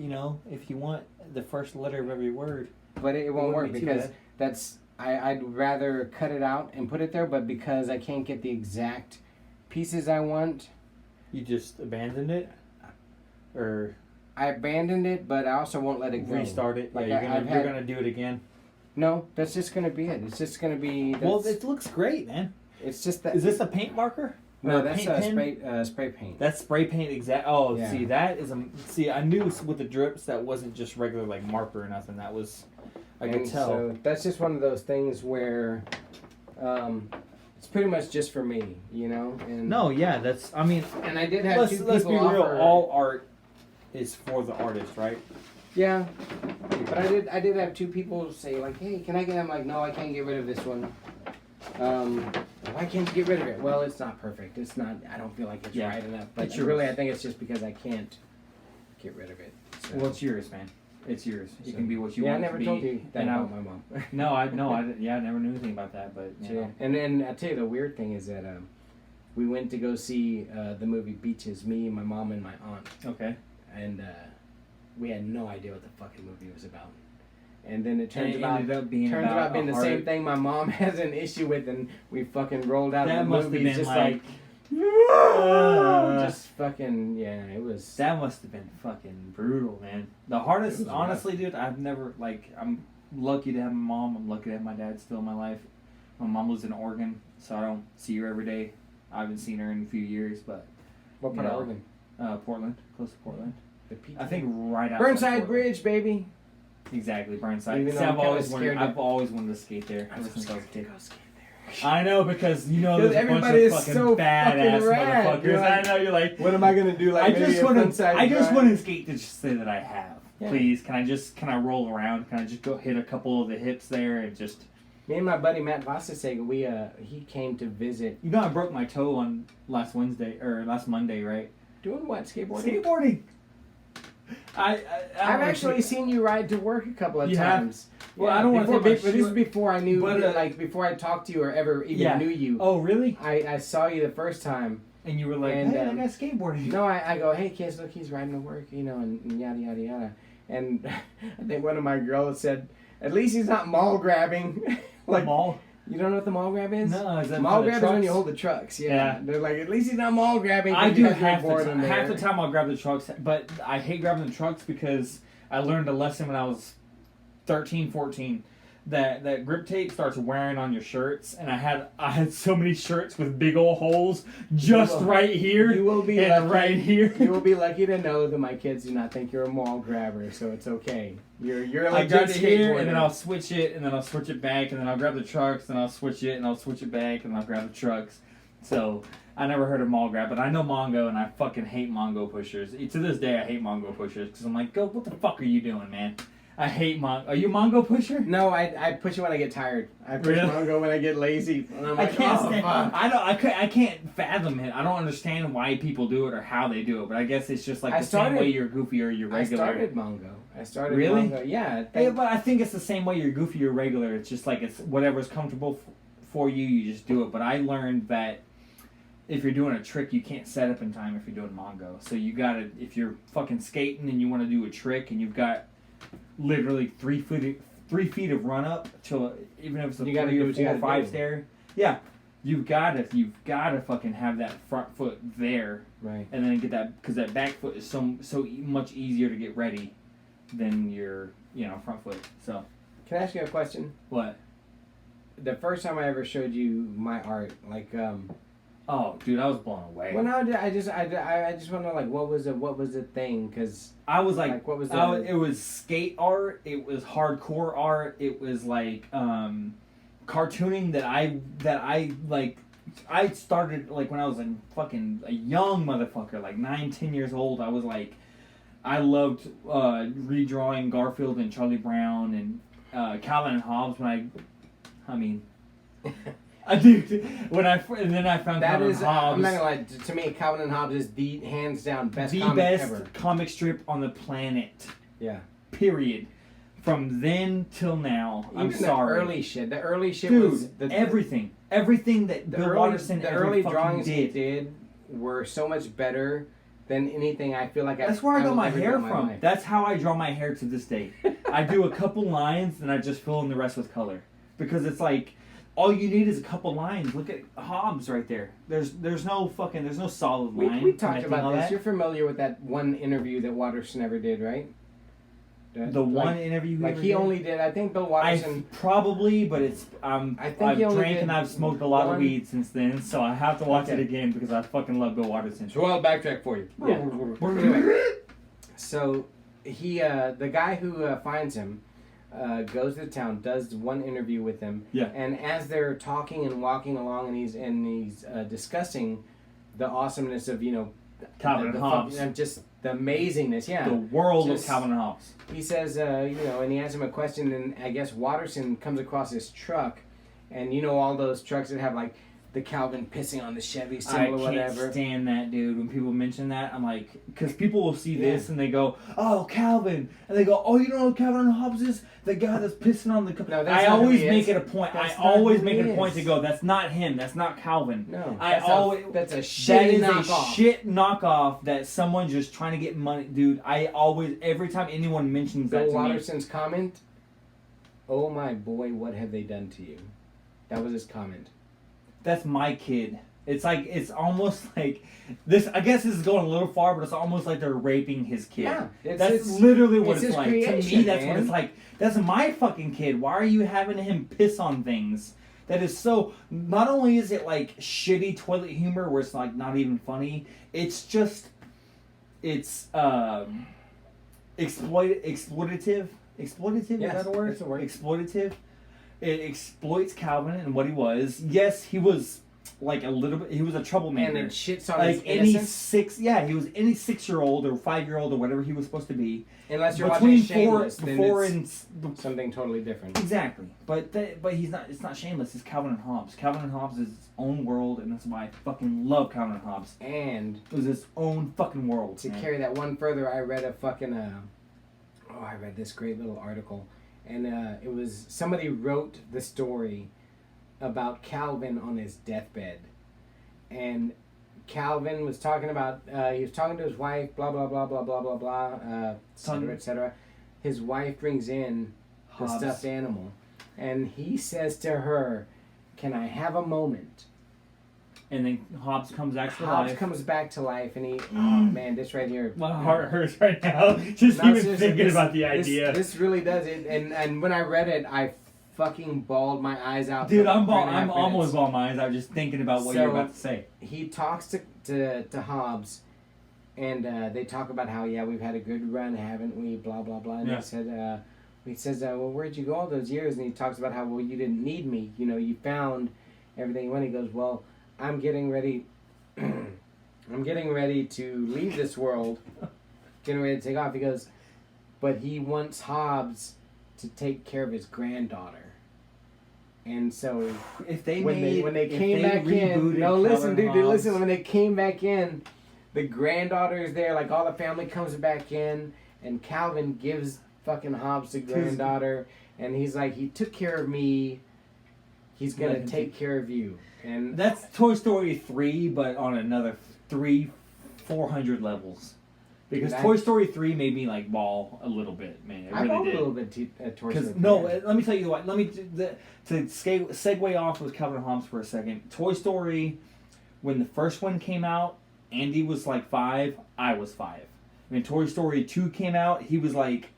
If you want the first letter of every word. but it won't work wouldn't be too because bad. that's I'd rather cut it out and put it there. But because I can't get the exact pieces I want, You just abandoned it, or I abandoned it. But I also won't let it go. restart it. Like Yeah, I've you're had- gonna do it again. No, that's just gonna be it. It's just gonna be. Well, it looks great, man. It's just that. Is this a paint marker? No, Or a that's paint pen? spray paint. That's spray paint exact. Oh, Yeah. see, that is a. See, I knew with the drips that wasn't just regular like marker or nothing. That was, I could And tell. So that's just one of those things where, it's pretty much just for me, And No, yeah, that's. I mean, And I did have let's two people be real. offer. All art is for the artist, right? Yeah, but I did have two people say like, hey, can I get? I'm like, no, I can't get rid of this one. Why can't you get rid of it? Well, it's not perfect. It's not. I don't feel like it's Yeah. right enough. But It's really, yours. I think it's just because I can't get rid of it. So. Well, it's yours, man. It's yours. It So- can be what you yeah, I want it never to be. told you that and about my mom. No, I never knew anything about that. But you Yeah. know. And then I tell you the weird thing is that we went to go see the movie Beaches. Me, my mom, and my aunt. Okay. And we had no idea what the fucking movie was about. And then it And turns it out ended up being turns about out being a the same heart- thing my mom has an issue with, and we fucking rolled out That of the must have movie. been It's just like Just fucking, yeah, it was. That must have been fucking brutal, man. The hardest, It was honestly, dude, I've never, I'm lucky to have my mom. I'm lucky to have my dad still in my life. My mom lives in Oregon, so I don't see her every day. I haven't seen her in a few years, but... What part of Oregon? Portland. Close to Portland. The I think right outside Burnside Portland. Bridge, baby. Exactly, Burnside. Even See, though I've I'm always wanted to skate there ever since I was a kid. Go skate there. I know, because you know Dude, there's a bunch everybody of is fucking so badass fucking rad. motherfuckers. You're like, I know, you're like... What am I gonna do? Like, I maybe just a want frontside to skate to just say that I have. Yeah. Please, can I roll around? Can I just go hit a couple of the hips there and just... Me and my buddy Matt Vastasega, he came to visit. You know, I broke my toe on last Monday, right? Doing what? Skateboarding? Skateboarding. I've actually seen you ride to work a couple of You have? times. Well, Yeah, I don't want to but this is before I knew, but, before I talked to you or ever even knew you. Oh, really? I saw you the first time. And you were like, And, hey, I got skateboarding. No, I go, hey kids, look, he's riding to work, and yada yada yada. And I think one of my girls said, at least he's not mall grabbing. Like mall? You don't know what the mall grab is? No, is that mall for the grab is when you trucks? hold the trucks. Yeah. Yeah. They're like, at least he's not mall grabbing. I 'cause do you have your half the board time. in Half there. the time I'll grab the trucks, but I hate grabbing the trucks because I learned a lesson when I was 13, 14. That grip tape starts wearing on your shirts, and I had so many shirts with big old holes just right here. You will be and lucky, right here. You will be lucky to know that my kids do not think you're a mall grabber, so it's okay. You're I like grab good it here, skateboarder. and then I'll switch it, and then I'll switch it back, and then I'll grab the trucks, and I'll switch it, and I'll switch it back, and I'll grab the trucks. So I never heard of mall grab, but I know Mongo, and I fucking hate Mongo pushers. To this day, I hate Mongo pushers because I'm like, go, what the fuck are you doing, man? I hate Mongo. Are you a Mongo pusher? No, I push it when I get tired. I push Really? Mongo when I get lazy. And I'm I like, can't oh, stand. fuck. I can't fathom it. I don't understand why people do it or how they do it. But I guess it's just like I the same started- way you're goofy or you're regular. I started Really? Mongo. Yeah. Hey, but I think it's the same way you're goofy or regular. It's just like it's whatever's comfortable for you. You just do it. But I learned that if you're doing a trick, you can't set up in time if you're doing Mongo. So you gotta, if you're fucking skating and you want to do a trick and you've got literally 3 feet of run up to even if it's a You gotta 3 do or what you 4 or gotta 5 do. stair. Yeah, you've gotta fucking have that front foot there, Right. and then get that because that back foot is so much easier to get ready than your front foot. So Can I ask you a question? what? The first time I ever showed you my art, like, Oh, dude, I was blown away. well, no, I just want to know, like, what was the thing? Because I was like what was the? it was skate art, it was hardcore art, it was like cartooning that I like. I started like when I was a young motherfucker, like 9, 10 years old. I was like, I loved redrawing Garfield and Charlie Brown and Calvin and Hobbes. I mean. Dude, and then I found That Calvin is, and Hobbes. I'm not gonna lie. To me, Calvin and Hobbes is the hands down best the comic best ever. comic strip on the planet. Yeah. Period. From then till now, I'm Even sorry. The early shit Dude, was everything that The Bill early, Watterson the ever early fucking drawings he did. did were so much better than anything I feel like That's where I got will my ever do hair in my from. life. That's how I draw my hair to this day. I do a couple lines and I just fill in the rest with color because it's like all you need is a couple lines. Look at Hobbes right there. There's no solid line. We talked connecting all about this. that. You're familiar with that one interview that Watterson ever did, right? The one interview, like he only did. I think Bill Watterson. Probably, but it's I think I've he only drank did and I've smoked a lot one- of weed since then, so I have to watch it Okay. again because I fucking love Bill Watterson. So I'll backtrack for you. Yeah. Anyway, so he, the guy who finds him, goes to town, does one interview with him, Yeah. and as they're talking and walking along, and he's discussing the awesomeness of Calvin and Hobbes. just the amazingness, yeah. The world Just- of Calvin and Hobbes. He says, and he asks him a question, and I guess Watterson comes across this truck, and all those trucks that have like the Calvin pissing on the Chevy I symbol or can't whatever. stand that, dude. When people mention that, I'm like, because people will see this and they go, "Oh, Calvin," and they go, "Oh, you don't know who Calvin and Hobbes is? The guy that's pissing on the." No, that's I not who always he make is. it a point. That's I not always who make he it a point is. to go, "That's not him. That's not Calvin." No, I always that's a that shitty is knockoff. a shit knockoff that someone just trying to get money, dude. I always every time anyone mentions that Bill to me, Watterson's comment, "Oh my boy, what have they done to you?" That was his comment. that's my kid. It's like it's almost like this. I guess this is going a little far, but it's almost like they're raping his kid. Yeah, that's literally what it's like. Creation, to me, that's man. what it's like. That's my fucking kid. Why are you having him piss on things? That is so. Not only is it like shitty toilet humor where it's like not even funny. It's just. It's exploitative. Exploitative, Yes, is that a word? that's a word. Exploitative. It exploits Calvin and what he was. Yes, he was like a little bit. He was a troublemaker. And it shits on like his any innocence. he was any 6-year-old or 5-year-old or whatever he was supposed to be. Unless you're Between watching Shameless, before then and it's something totally different. exactly. But he's not. It's not Shameless. It's Calvin and Hobbes. Calvin and Hobbes is its own world, and that's why I fucking love Calvin and Hobbes. And It was its own fucking world. to man. carry that one further, I read a fucking I read this great little article, and it was somebody wrote the story about Calvin on his deathbed, and Calvin was talking about he was talking to his wife, blah blah blah blah blah blah blah, et cetera, et cetera. His wife brings in the Hobbes. stuffed animal, and he says to her, "Can I have a moment?" And then Hobbes comes back to Hobbes life. comes back to life, and he, oh man, this right here. My heart hurts right now. Just No, even seriously, thinking this- about the idea. This really does it, and when I read it, I fucking bawled my eyes out. Dude, for I'm 3.5 I'm almost minutes. bald my eyes. I was just thinking about what you're So- about to say. He talks to Hobbes, and they talk about how we've had a good run, haven't we? Blah blah blah. And Yeah. he says, well, where'd you go all those years? And he talks about how you didn't need me. You found everything. When he goes, well, I'm getting ready. I'm getting ready to leave this world. Getting ready to take off. He goes, but he wants Hobbes to take care of his granddaughter. And so If they when they if came back in, rebooted no, listen, Calvin dude, Hobbes- listen. When they came back in, the granddaughter is there. Like all the family comes back in, and Calvin gives fucking Hobbes the granddaughter, and he's like, he took care of me. He's gonna Let him take care of you. And That's Toy Story 3, but on another 400 levels. Because Dude, Toy Story 3 made me like bawl a little bit, man. It I really bought a did. little bit towards Because the no, let me tell you what. Let me segue off with Calvin Hobbes for a second. Toy Story, when the first one came out, Andy was like 5. I was 5. When Toy Story 2 came out, he was like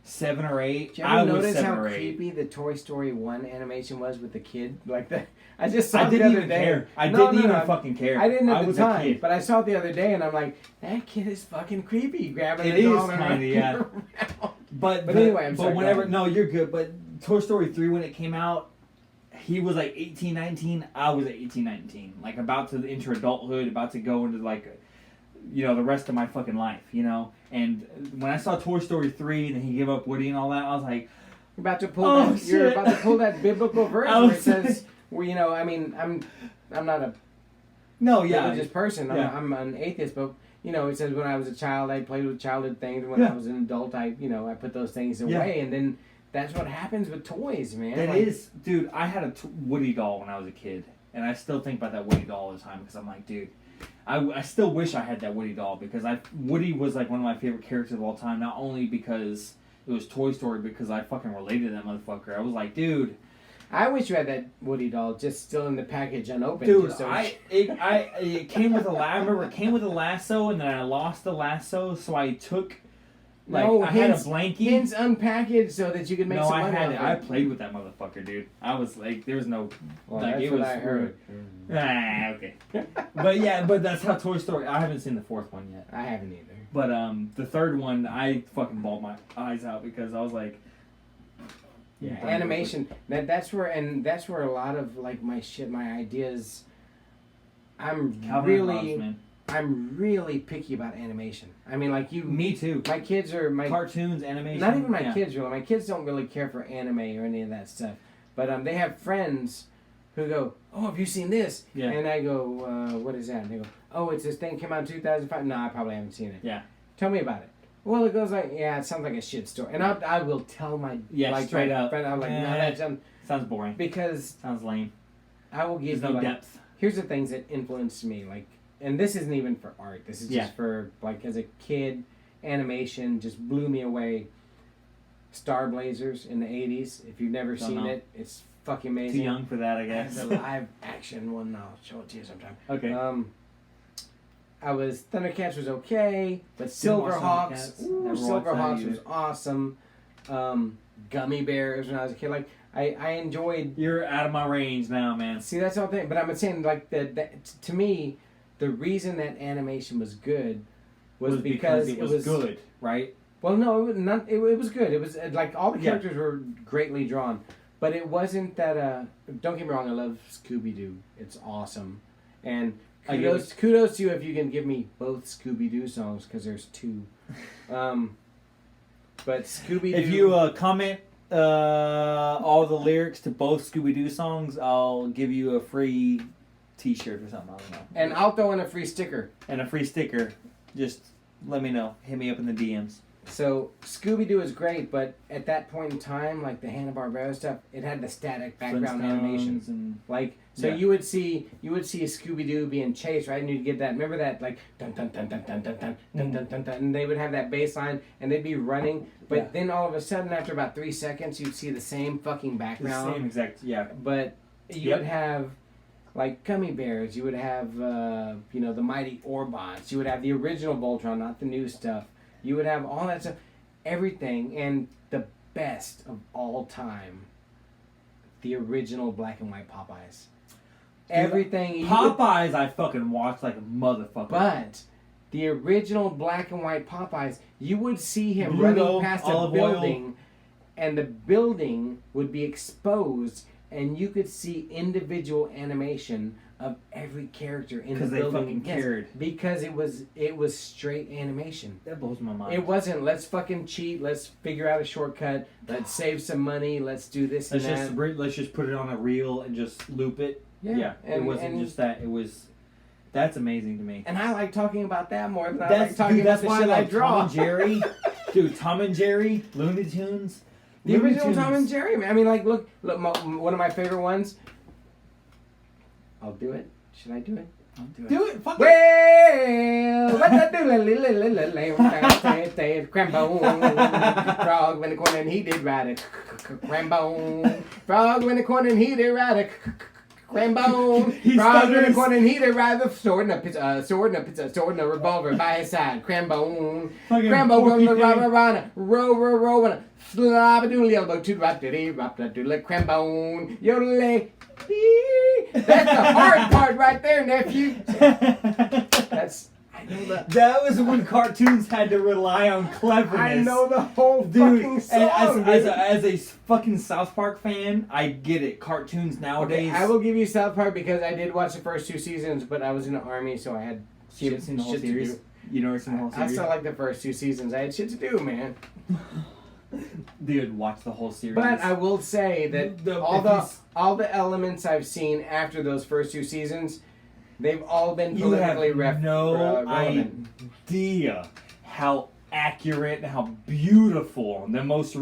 7 or 8. Did you I ever was notice 7 how or 8. creepy the Toy Story 1 animation was with the kid? Like that. I just saw I it the didn't other even day. care. I No, didn't no, even no. fucking care. I didn't I at the was a time, kid. but I saw it the other day, and I'm like, that kid is fucking creepy, grabbing It the is doll and kinda, running yeah. around. But anyway, I'm but sorry, go whenever ahead. no, you're good. But Toy Story 3 when it came out, he was like 18, 19. I was 18, 19. Like about to enter adulthood, about to go into like, the rest of my fucking life, And when I saw Toy Story 3 and he gave up Woody and all that, I was like, You're about to pull Oh, that. You're shit. about to pull that biblical verse I where it was says, "Well, I mean, I'm not a no, yeah, religious person. Yeah. I'm an atheist, but." It says when I was a child, I played with childhood things, and when Yeah. I was an adult, I put those things Yeah. away, and then that's what happens with toys, man. That Like, is, dude. I had a Woody doll when I was a kid, and I still think about that Woody doll all the time because I'm like, dude, I still wish I had that Woody doll because Woody was like one of my favorite characters of all time. Not only because it was Toy Story, because I fucking related to that motherfucker. I was like, dude, I wish you had that Woody doll just still in the package unopened. dude. just so It came with I remember it came with a lasso, and then I lost the lasso, so I took. Like No, I had a hints- blankie. Hints unpackaged so that you could make No, some I money had off it. it. I played with that motherfucker, dude. I was like, there was no. Well, like, that's it what was I heard. Okay. but that's how Toy Story. I haven't seen the fourth one yet. I haven't either. But the third one, I fucking bawled my eyes out because I was like, Yeah, animation. That's where a lot of like my ideas. I'm Calvin and Hobbes, man. I'm really picky about animation. I mean, like you. Me too. My kids are Cartoons, animation. Not even my yeah. kids really. My kids don't really care for anime or any of that stuff. But they have friends who go, "Oh, have you seen this?" Yeah. And I go, "What is that?" And they go, "Oh, it's this thing came out in 2005." No, I probably haven't seen it. Yeah. Tell me about it. Well, it goes like, yeah, it sounds like a shit story. And I will tell my straight my up. friend, I'm like, no, that's Sounds boring. because Sounds lame. I will give There's no you depth. here's the things that influenced me, like, and this isn't even for art. This is Yeah. just for like as a kid, animation just blew me away. Star Blazers in the '80s. If you've never Don't seen know. it, it's fucking amazing. Too young for that, I And guess. the live action one, I'll show it to you sometime. Okay. Thundercats was okay, but Didn't watch Silverhawks, Thundercats. Never watched that Silverhawks either. was awesome. Gummy Bears when I was a kid, like I enjoyed. You're out of my range now, man. See, that's the whole thing. But I'm saying, like to me, the reason that animation was good was because it was good, right? Well, no, it was not. It was good. It was like all the characters were greatly drawn, but it wasn't that. Don't get me wrong. I love Scooby Doo. It's awesome, and kudos to you if you can give me both Scooby Doo songs because there's two. But Scooby Doo. If you comment all the lyrics to both Scooby Doo songs, I'll give you a free T-shirt or something. I don't know. And I'll throw in a free sticker. And a free sticker. Just let me know. Hit me up in the DMs. So Scooby Doo is great, but at that point in time, like the Hanna-Barbera stuff, it had the static background animation. And Like you would see a Scooby Doo being chased, right? And you'd get that. Remember that like dun dun dun dun dun dun dun dun dun dun dun, and they would have that bass line, and they'd be running. But then all of a sudden, after about 3 seconds, you'd see the same fucking background. the same exact, But you would have like Gummy Bears. You would have the Mighty Orbots. You would have the original Voltron, not the new stuff. You would have all that stuff, everything, and the best of all time, the original black and white Popeyes. Everything. Popeyes, I fucking watched like a motherfucker. But the original black and white Popeyes, you would see him Bluto, running past a olive building, oil. and the building would be exposed, and you could see individual animation of every character in the Because they building. fucking cared. Because it was straight animation. That blows my mind. It wasn't, let's fucking cheat, let's figure out a shortcut, let's save some money, let's do this and that. Let's just put it on a reel and just loop it. Yeah. It wasn't just that. It was. That's amazing to me. And I like talking about that more than I like talking about that's the why shit I I like draw. Tom and Jerry. Dude, Tom and Jerry, Looney Tunes. The original Tom and Jerry, man. I mean, like, look, one of my favorite ones. I'll do it. Should I do it? Do it. Fuck it. Well, what I do? Crambone. Frog went in the corner and he did ride it. Crambone. Frog went in the corner and he did ride it. Crambone. Frog went in the corner and he did ride the sword and a revolver by his side. Crambone. Crambone from the row. Slab a doodle elbow to rap diddy rap da doodle crambone. Yodelay. That's the hard part right there, nephew. That was when cartoons had to rely on cleverness. I know the whole Dude, fucking song. and as a fucking South Park fan, I get it. Cartoons nowadays. Okay, I will give you South Park because I did watch the first 2 seasons, but I was in the army, so I had You haven't seen the whole shit to series? do. You never seen the whole I series? still like the first 2 seasons. I had shit to do, man. Dude, watch the whole series. But I will say that all the elements I've seen after those first 2 seasons, they've all been you have politically no relevant. idea how accurate, how beautiful the most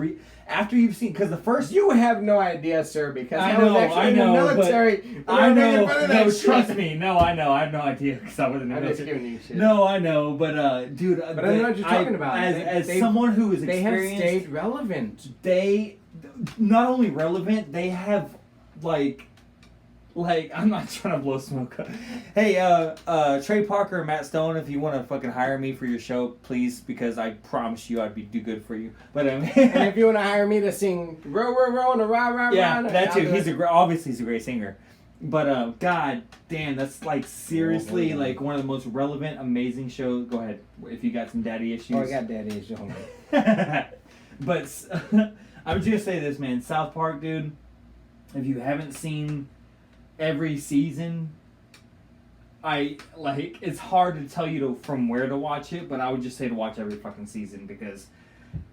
after you've seen, because the first You have no idea, sir, because I I was know, actually I in the know, military. but I know. No, Shit. trust me. No, I know. I have no idea because I wasn't in the I'm just military. giving you shit. No, I know, but dude, But I know what you're talking about. As They- someone who is They have experienced, stayed relevant. they not only relevant, they have like I'm not trying to blow smoke up. Hey, Trey Parker and Matt Stone, if you want to fucking hire me for your show, please, because I promise you I'd do good for you. But And if you want to hire me to sing row, row, row, and a rah, rah, yeah, rah, that I'll too. do He's it. obviously he's a great singer. But god damn, that's like seriously like one of the most relevant, amazing shows. Go ahead, if you got some daddy issues. Oh, I got daddy issues. But I was just say this, man. South Park, dude. If you haven't seen every season, it's hard to tell you from where to watch it, but I would just say to watch every fucking season because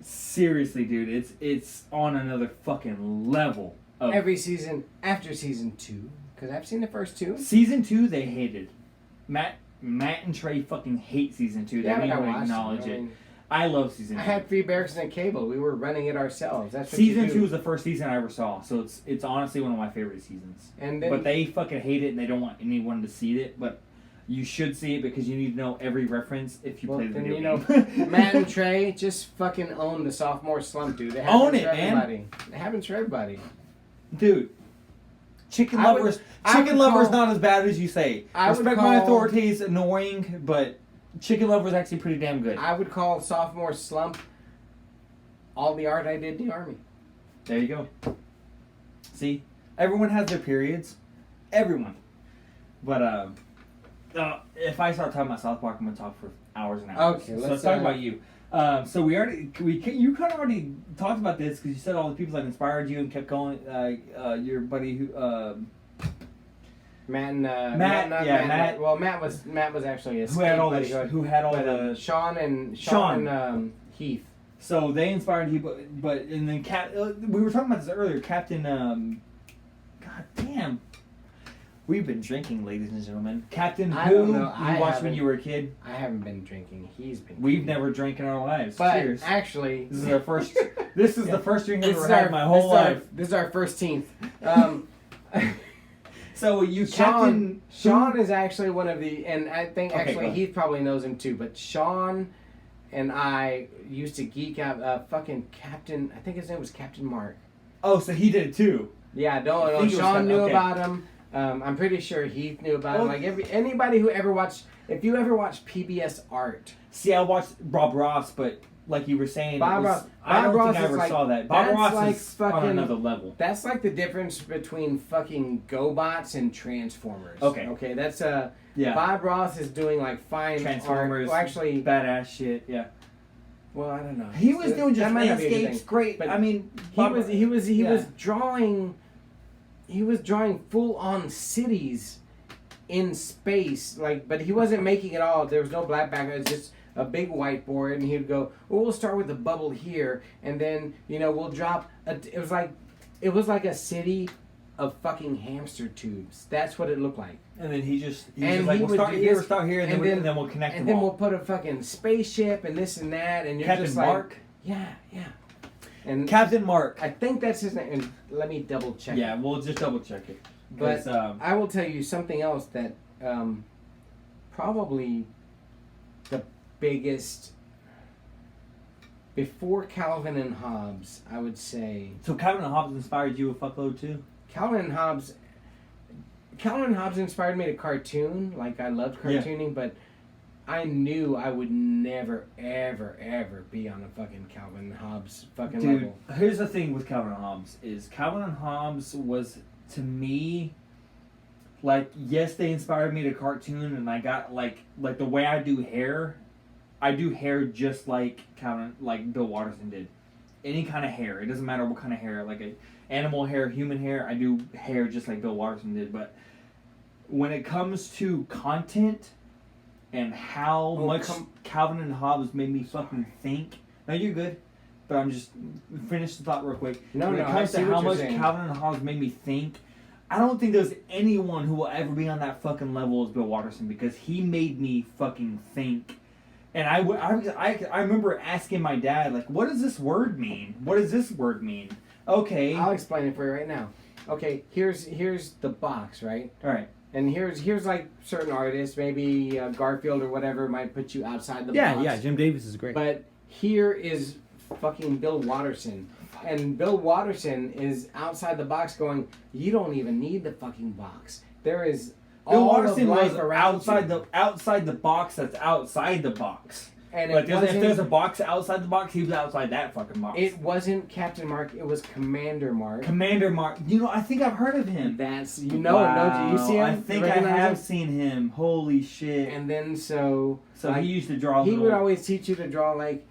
seriously, dude, it's on another fucking level. Every season after season 2, because I've seen the first 2. Season 2, they hated. Matt and Trey fucking hate season 2. They Yeah, don't but I even watched acknowledge it. I it. mean, I love season 2. I had free Barracks and cable. We were running it ourselves. That's what Season you do. 2 was the first season I ever saw, so it's honestly one of my favorite seasons. And then, But they fucking hate it and they don't want anyone to see it, but you should see it because you need to know every reference if you play the video game. Matt and Trey just fucking own the sophomore slump, dude. It Own happens it, for man. everybody. It happens for everybody. Dude, Chicken I would- Lover's I would Lover's call- not as bad as you say. I would Respect My call- Authority is annoying, but Chicken Lover's actually pretty damn good. I would call Sophomore Slump all the art I did in the Army. There you go. See, everyone has their periods. Everyone. But if I start talking about South Park, I'm gonna talk for hours and hours. Okay, so let's talk about you. So you kind of already talked about this because you said all the people that inspired you and kept going. Your buddy who. Matt. Well, Matt was actually a Who had all the Sean and Heath. So they inspired you, but and then we were talking about this earlier. Captain, God damn, we've been drinking, ladies and gentlemen. Captain, I who don't know. you watched when you were a kid? I haven't been drinking. He's been. We've never drank in our lives. But Cheers. actually, This is our first. This is the first drink I've this ever is had in my whole life. This is our 15th. So you, Captain. Sean is actually one of the, and I think Okay, actually go ahead. Heath probably knows him too. But Sean and I used to geek out. Fucking Captain. I think his name was Captain Mark. Oh, so he did it too. Yeah, I think it was Sean knew okay. about him. I'm pretty sure Heath knew about him. Well- Like anybody who ever watched, if you ever watched PBS Art, See, I watched Bob Ross, but like you were saying, Bob Ross. I don't Bob Ross think I is ever like- saw that. Bob that's Ross like is on fucking- another level. that's like the difference between fucking GoBots and Transformers. Okay. Okay, that's Yeah. Bob Ross is doing like fine Transformers. art. Well, actually, Badass shit. Yeah. well, I don't know. He was doing just That might not be a good landscapes. thing. Great. But I mean, He yeah. was drawing. He was drawing full on cities in space, like, but he wasn't making it all. There was no black background. It was just a big whiteboard, and he'd go, "Well, we'll start with a bubble here, and then we'll drop." It was like a city of fucking hamster tubes. That's what it looked like. And then he was And like, he we'll would start do here, this, and then we'll connect And them then we'll all. put a fucking spaceship and this and that, and you're Captain just Mark. like, yeah. And Captain Mark. I think that's his name. And let me double check. Yeah, we'll just double check it. But 'Cause, I will tell you something else that probably the biggest before Calvin and Hobbes, I would say so Calvin and Hobbes inspired you a fuckload too. Calvin and Hobbes inspired me to cartoon. Like I loved cartooning, but I knew I would never, ever be on a fucking Calvin and Hobbes fucking Dude, level. here's the thing with Calvin and Hobbes is Calvin and Hobbes was to me like yes they inspired me to cartoon and I got like the way I do hair just like Bill Watterson did. Any kind of hair, it doesn't matter what kind of hair, like a animal hair, human hair, I do hair just like Bill Watterson did. But when it comes to content and how much Calvin and Hobbes made me fucking think. No, you're good. But I'm just finish the thought real quick. No, When it I comes see to what how you're much saying. Calvin and Hobbes made me think, I don't think there's anyone who will ever be on that fucking level as Bill Watterson because he made me fucking think. And I remember asking my dad, like, what does this word mean? What does this word mean? Okay. I'll explain it for you right now. Okay, here's the box, right? All right. And here's like certain artists, maybe Garfield or whatever, might put you outside the box. Yeah, Jim Davis is great. But here is fucking Bill Watterson. And Bill Watterson is outside the box going, you don't even need the fucking box. There is Bill all Watterson of life was around outside the box that's outside the box. And Like if there's a it box outside the box, he was outside that fucking box. wasn't Captain Mark, it was Commander Mark. Commander Mark. I think I've heard of him. That's, do you Wow. see him? I think I Recognize have him? seen him. Holy shit. And then so He used to draw he little, would always teach you to draw like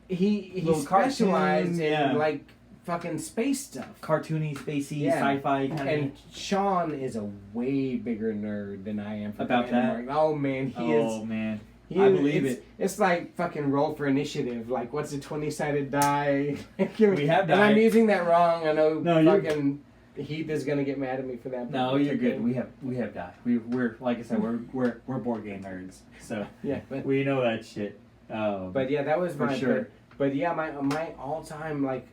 he Little specialized cartoons, in yeah. like fucking space stuff. cartoony, spacey, Yeah. sci-fi kind And Sean is a way bigger nerd than I am for About Commander that? Mark. Oh man, he is. Oh man. He I is- believe it's, it. It's like fucking roll for initiative. Like, what's a 20-sided die? We have And I'm die. using that wrong. I know No, you're- fucking Heath is gonna get mad at me for that. but No, it's you're okay. good. We have die. We're like I said, we're board game nerds. So Yeah, but we know that shit. But yeah, that was For my sure. But yeah, my all time like.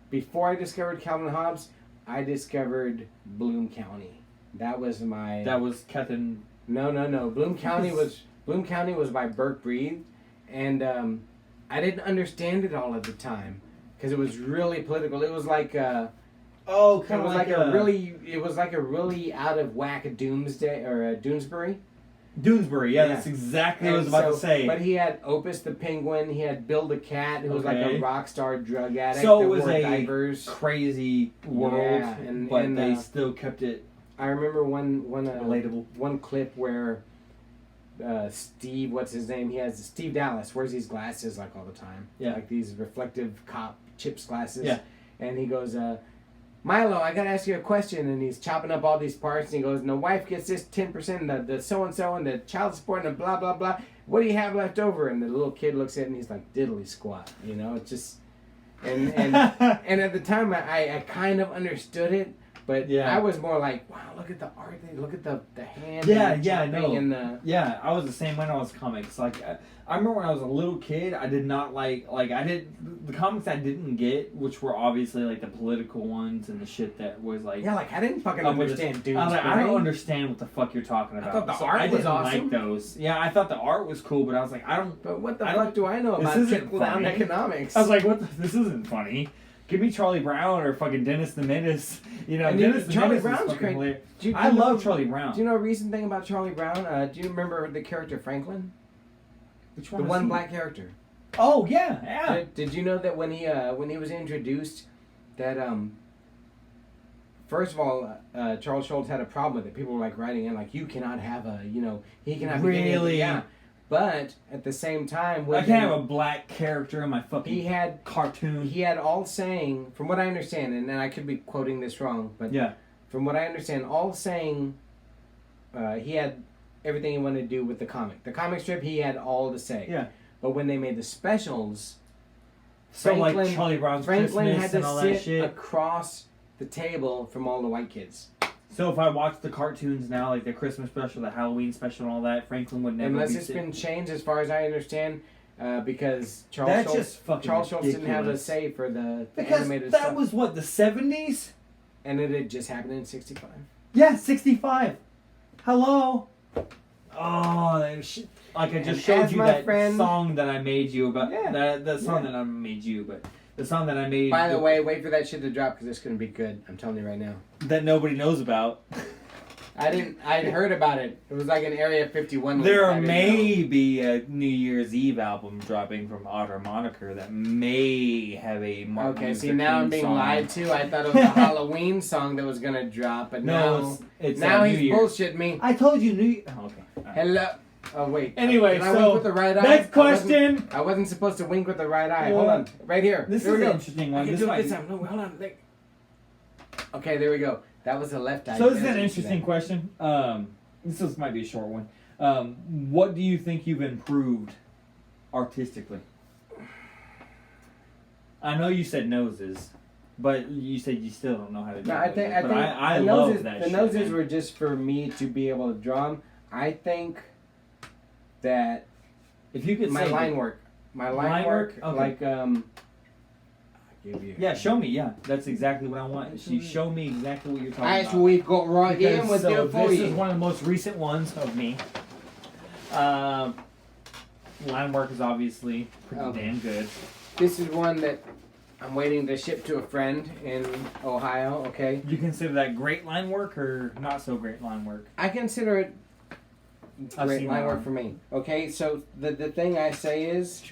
Before I discovered Calvin Hobbes, I discovered Bloom County. That was my. that was Captain. No. Bloom County was by Burke Breed, and I didn't understand it all at the time because it was really political. It was like Oh, It kind of was like a really out of whack Doomsday or Doonesbury. Doonesbury. Yeah, that's exactly what I was about to say. But he had Opus the Penguin. He had Bill the Cat, who was like a rock star drug addict. So that it was wore a diapers. crazy world, but they still kept it. I remember one relatable. One clip where Steve, what's his name? He has Steve Dallas wears these glasses like all the time. Yeah. Like these reflective cop chips glasses. Yeah. And he goes, Milo, I gotta ask you a question. And he's chopping up all these parts, and he goes, and the wife gets this 10%, the so and so, and the child support, and the blah blah blah. What do you have left over? And the little kid looks at it, and he's like, diddly squat. You know, it's just, and and at the time I kind of understood it. But I was more like, wow, look at the art. Look at the hand. Yeah, I was the same when I was comics. Like, I remember when I was a little kid, I did not the comics I didn't get, which were obviously like the political ones and the shit that was like. Yeah, like I didn't fucking understand, dude. I was like, I don't understand what the fuck you're talking about. I thought the art was awesome. Like those. Yeah, I thought the art was cool, but I was like, I don't. But what the fuck do I know about trickle-down economics? I was like, this isn't funny. Give me Charlie Brown or fucking Dennis the Menace. You know, Charlie Brown's great. I love Charlie Brown. Do you know a recent thing about Charlie Brown? Do you remember the character Franklin? Which one? The one black character. Oh yeah. Did you know that when he was introduced, that first of all, Charles Schultz had a problem with it. People were like writing in like, you cannot have he cannot really. Yeah. But at the same time, I can't have a black character in my fucking cartoon. He had all saying, from what I understand, and I could be quoting this wrong, but from what I understand, all saying, he had everything he wanted to do with the comic. The comic strip, he had all to say. Yeah. But when they made the specials, so like Charlie Brown's Franklin Christmas had to and all that sit shit across the table from all the white kids. So if I watch the cartoons now, like the Christmas special, the Halloween special, and all that, Franklin would never. Unless it's been changed, as far as I understand, because Charles Schultz didn't have a say for the animated stuff. That was what, the 70s, and it had just happened in '65. Yeah, 65. Hello. Oh, like I just showed you that song that I made you about. Yeah. The song that I made you, but. The song that I made... By the way, wait for that shit to drop because it's going to be good. I'm telling you right now. That nobody knows about. I'd heard about it. It was like an Area 51. There may be a New Year's Eve album dropping from Moniker that may have a Martin Luther King now I'm being lied to. I thought it was a Halloween song that was going to drop, but now he's bullshitting me. I told you New Year... Oh, okay. Right. Hello... Oh, wait. Anyway, I wink with the right eye? Next question. I wasn't supposed to wink with the right eye. Hold on. Right here. This is an interesting one. This time. No, hold on. Okay, there we go. That was the left eye. So this is an interesting question. This might be a short one. What do you think you've improved artistically? I know you said noses, but you said you still don't know how to do it. I love that shit. The noses were just for me to be able to draw them. I think that if you could my line work, okay. like show me. Yeah, that's exactly what I want. Show me exactly what you're talking about. That's what we've got right here with you for this you. is one of the most recent ones of me. Line work is obviously pretty damn good. This is one that I'm waiting to ship to a friend in Ohio. Okay. You consider that great line work or not so great line work? I consider it great line work for me. Okay, so the thing I say is,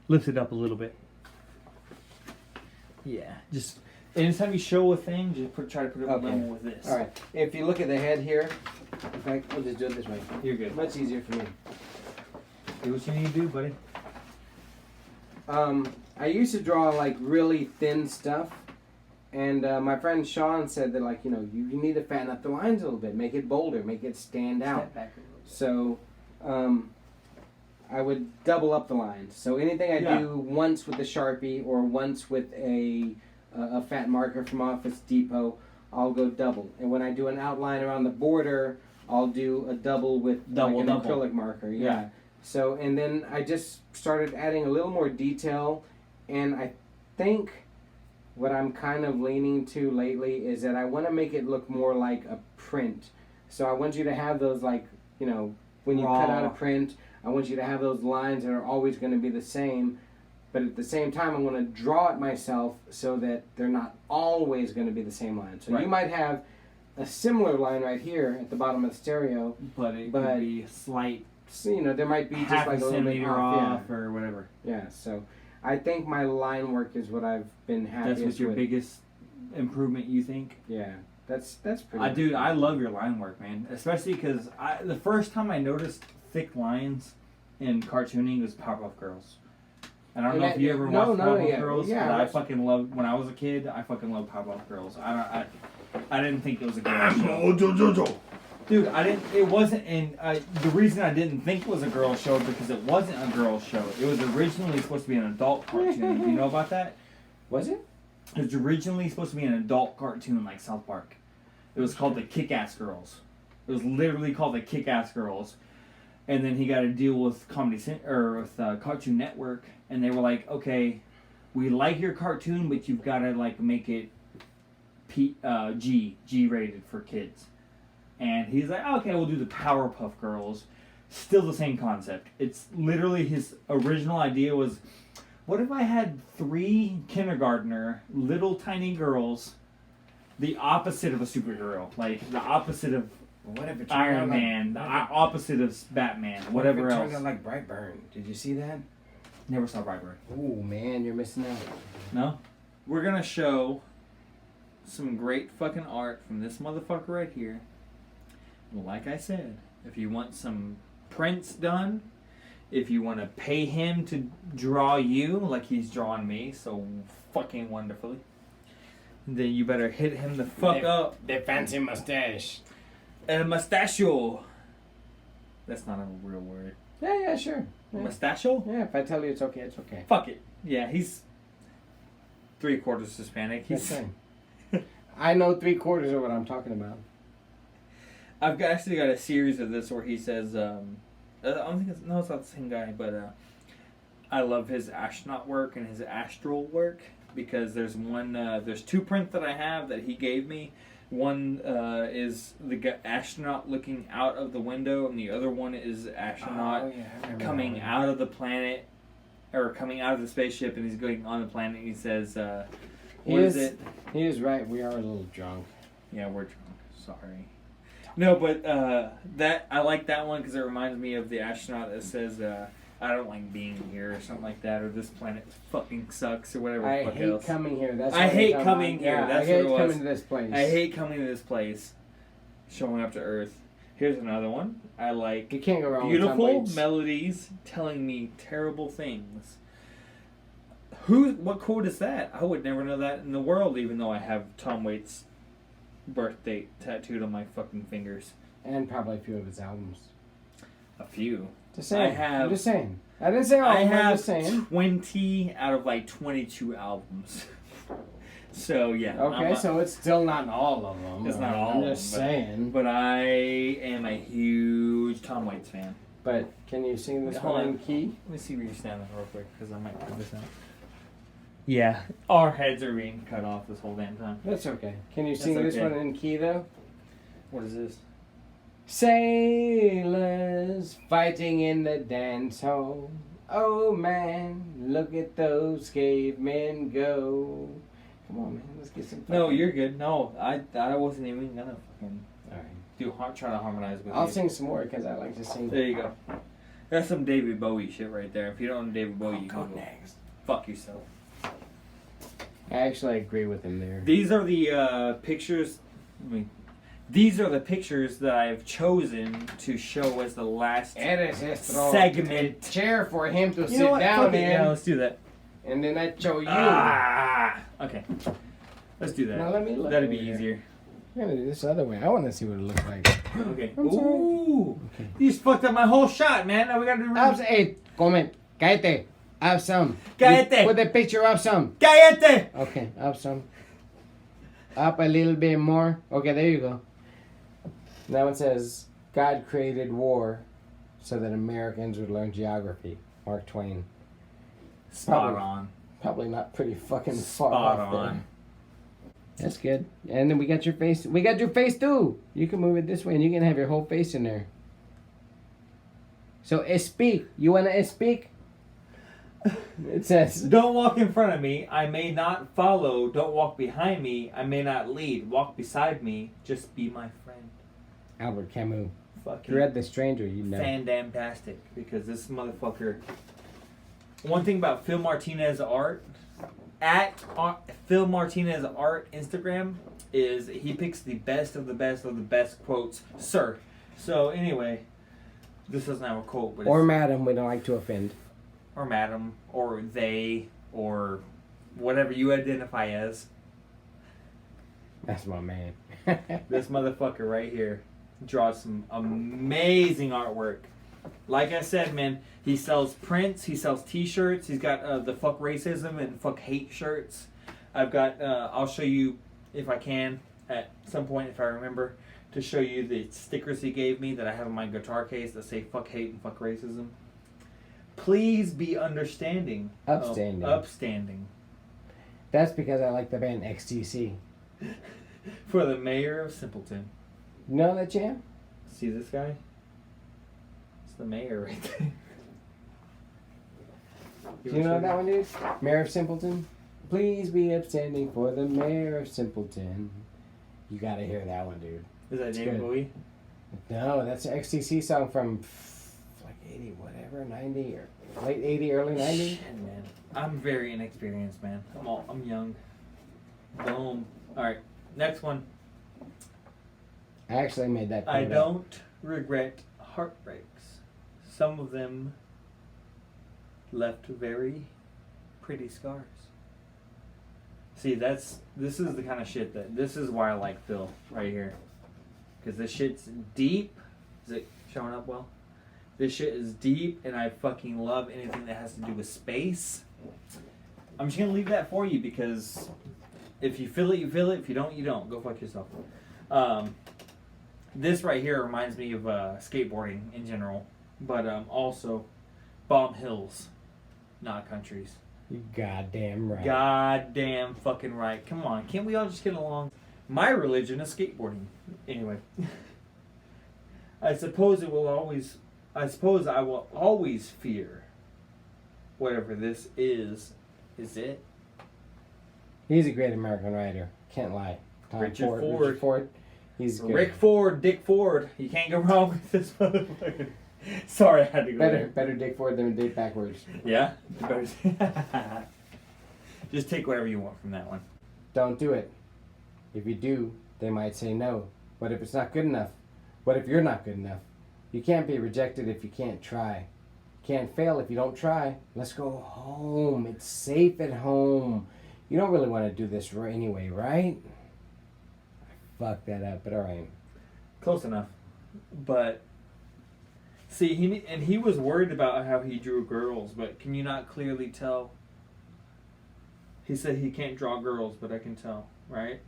lift it up a little bit. Yeah, just anytime you show a thing, just try to put it on level with this. All right. If you look at the head here, in fact, we'll just do it this way. You're good. Much easier for me. Do what you need to do, buddy. I used to draw like really thin stuff, and my friend Sean said that you need to fatten up the lines a little bit, make it bolder, make it stand out. Step back a little bit. So I would double up the lines. So anything I do once with the Sharpie or once with a fat marker from Office Depot, I'll go double. And when I do an outline around the border, I'll do a double with an acrylic marker. Yeah. So, and then I just started adding a little more detail, and I think what I'm kind of leaning to lately is that I want to make it look more like a print. So I want you to have those when you cut out a print, I want you to have those lines that are always going to be the same, But at the same time, I'm going to draw it myself so that they're not always going to be the same line. So you might have a similar line right here at the bottom of the stereo, but it could be slight. So, you know, there might be half just like a little bit off or whatever. Yeah. So I think my line work is what I've been happiest with. That's your biggest improvement, you think? Yeah. That's pretty. Dude, I love your line work, man. Especially because the first time I noticed thick lines in cartooning was Powerpuff Girls. And I don't know if you ever watched Powerpuff Girls, but I fucking loved, when I was a kid, I fucking loved Powerpuff Girls. I didn't think it was a girl show. Dude, it wasn't, and the reason I didn't think it was a girl show because it wasn't a girl show. It was originally supposed to be an adult cartoon. Do you know about that? Was it? It was originally supposed to be an adult cartoon like South Park. It was called the Kick-Ass Girls. It was literally called the Kick-Ass Girls. And then he got a deal with Cartoon Network, and they were like, "Okay, we like your cartoon, but you've got to like make it G rated for kids." And he's like, "Okay, we'll do the Powerpuff Girls." Still the same concept. It's literally his original idea was, what if I had 3 kindergartner little tiny girls, the opposite of a superhero, like the opposite of Iron Man, the opposite of Batman, whatever else. Turned out like Brightburn. Did you see that? Never saw Brightburn. Oh man, you're missing out. No? We're gonna show some great fucking art from this motherfucker right here. Like I said, if you want some prints done, if you want to pay him to draw you like he's drawing me so fucking wonderfully, then you better hit him the fuck up. The fancy mustache. El mustachio. That's not a real word. Yeah, sure. Yeah. Mustachio? Yeah, if I tell you it's okay, it's okay. Fuck it. Yeah, he's 3/4 Hispanic. That's right. I know 3/4 of what I'm talking about. I've actually got a series of this where he says, I don't think it's not the same guy, but I love his astronaut work and his astral work because there's there's 2 prints that I have that he gave me. One is the astronaut looking out of the window, and the other one is astronaut coming out of the planet, or coming out of the spaceship, and he's going on the planet, and he says, what is it? He is right, we are a little drunk. Yeah, we're drunk. Sorry. No, but that I like that one because it reminds me of the astronaut that says, "I don't like being here" or something like that, or "This planet fucking sucks" or whatever. I hate coming here. That's I hate coming here. Yeah, that's I hate what it was. coming to this place. I hate coming to this place. Showing up to Earth. Here's another one. I like You can't go wrong beautiful with Tom Waits. melodies telling me terrible things. What quote is that? I would never know that in the world, even though I have Tom Waits' birth date tattooed on my fucking fingers. And probably a few of his albums. A few. Just saying. I'm just saying. I didn't say all. I I'm have just saying. 20 out of like 22 albums. So yeah. Okay, so it's still not all of them. It's not all I'm of them. just saying. But I am a huge Tom Waits fan. But can you sing this Hold one on. in key? Let me see where you're standing real quick, because I might cut this out. Yeah, our heads are being cut off this whole damn time. That's okay. Can you That's sing this okay. one in key though? What is this? Sailors fighting in the dance hall. Oh man, look at those cavemen go. Come on, man, let's get some. No, you're good. No, I wasn't even gonna fucking Alright. try to harmonize with you. I'll sing some more because I like to sing. There you go. That's some David Bowie shit right there. If you don't know David Bowie, you Go can go next. fuck yourself. I actually agree with him there. These are the pictures. These are the pictures that I've chosen to show as the last segment. Chair for him to You sit know what? down Fuck it. in. Yeah, let's do that. And then I show you. Okay. Let's do that. Now let me look That'd be over here. easier. I'm gonna do this other way. I want to see what it looks like. Okay. I'm sorry. Ooh. Okay. You just fucked up my whole shot, man. Now we gotta do. Hey, come cállate. Have some. Cállate. You put the picture up some. Cállate. Okay, up some. Up a little bit more. Okay, there you go. Now it says, God created war so that Americans would learn geography. Mark Twain. Spot on. Probably not pretty fucking Spot far off on. there. That's good. And then we got your face. We got your face too. You can move it this way and you can have your whole face in there. So speak. You wanna speak? It says, Don't walk in front of me. I may not follow. Don't walk behind me. I may not lead. Walk beside me. Just be my friend. Albert Camus. If Fucking you read The Stranger, you know. fan-damn-tastic. Because this motherfucker... One thing about Phil Martinez art... Phil Martinez art Instagram is he picks the best of the best of the best quotes, sir. So anyway, this doesn't have a quote, but Or madam, we don't like to offend. or madam, or they, or whatever you identify as. That's my man. This motherfucker right here draws some amazing artwork. Like I said, man, he sells prints, he sells t-shirts, he's got the fuck racism and fuck hate shirts. I've got, I'll show you, if I can, at some point, if I remember, to show you the stickers he gave me that I have in my guitar case that say fuck hate and fuck racism. Please be understanding. Upstanding. Upstanding. That's because I like the band XTC. For the mayor of Simpleton. You know that jam? See this guy? It's the mayor right there. Do you know that one, dude? Mayor of Simpleton? Please be upstanding for the mayor of Simpleton. You gotta hear that one, dude. Is that It's David good. Bowie? No, that's an XTC song from like 80, whatever, 90, or late 80, early 90. Shit, man. I'm very inexperienced, man. I'm young. Boom. Alright, next one. I actually made that I quote up. don't regret heartbreaks. Some of them left very pretty scars. See, this is the kind of shit this is why I like Phil right here. Because this shit's deep. Is it showing up well? This shit is deep, and I fucking love anything that has to do with space. I'm just gonna leave that for you because if you feel it, you feel it. If you don't, you don't. Go fuck yourself. This right here reminds me of skateboarding in general, but also bomb hills, not countries. You goddamn right. Goddamn fucking right. Come on, can't we all just get along? My religion is skateboarding. Anyway, I suppose I will always fear whatever this is. Is it? He's a great American writer. Can't lie. Richard Ford. He's good. Rick Ford, Dick Ford. You can't go wrong with this motherfucker. Sorry, I had to go there. Better Dick Ford than Dick backwards. Yeah? Just take whatever you want from that one. Don't do it. If you do, they might say no. What if it's not good enough? What if you're not good enough? You can't be rejected if you can't try. You can't fail if you don't try. Let's go home. It's safe at home. You don't really want to do this anyway, right? I fucked that up, but alright. Close enough. But, see, he was worried about how he drew girls, but can you not clearly tell? He said he can't draw girls, but I can tell, right?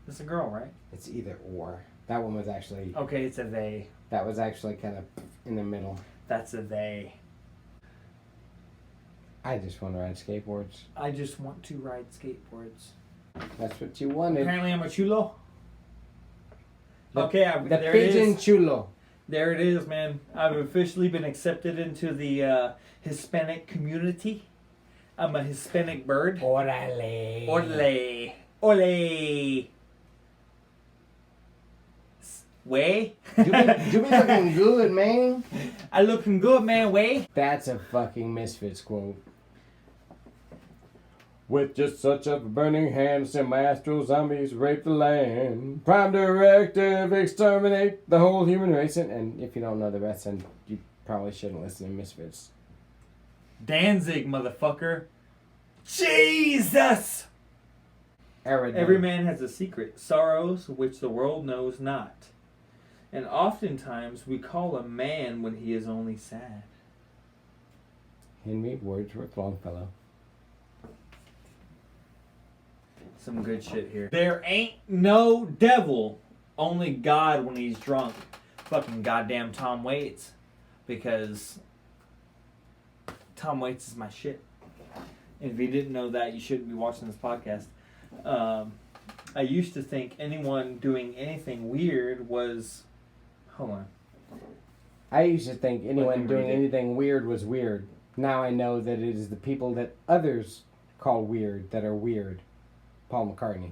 It's a girl, right? It's either or. That one was actually... Okay, it's a they. That was actually kind of in the middle. That's a they. I just want to ride skateboards. I just want to ride skateboards. That's what you wanted. Apparently I'm a chulo. The- Okay, The there it pigeon is. chulo. There it is, man. I've officially been accepted into the Hispanic community. I'm a Hispanic bird. Orale. Ole. Ole. Way? You be looking good, man. I looking good, man. Way? That's a fucking Misfits quote. With just such a burning hand, some astral zombies rape the land. Prime directive, exterminate the whole human race. And if you don't know the rest, then you probably shouldn't listen to Misfits. Danzig, motherfucker. Jesus! Every man has a secret, sorrows which the world knows not. And oftentimes we call a man when he is only sad. Henry Wordsworth Longfellow. Some good shit here. There ain't no devil, only God when he's drunk. Fucking goddamn Tom Waits. Because Tom Waits is my shit. And if you didn't know that, you shouldn't be watching this podcast. I used to think anyone doing anything weird was... Hold on. I used to think anyone me doing read it. anything weird was weird. Now I know that it is the people that others call weird that are weird. Paul McCartney.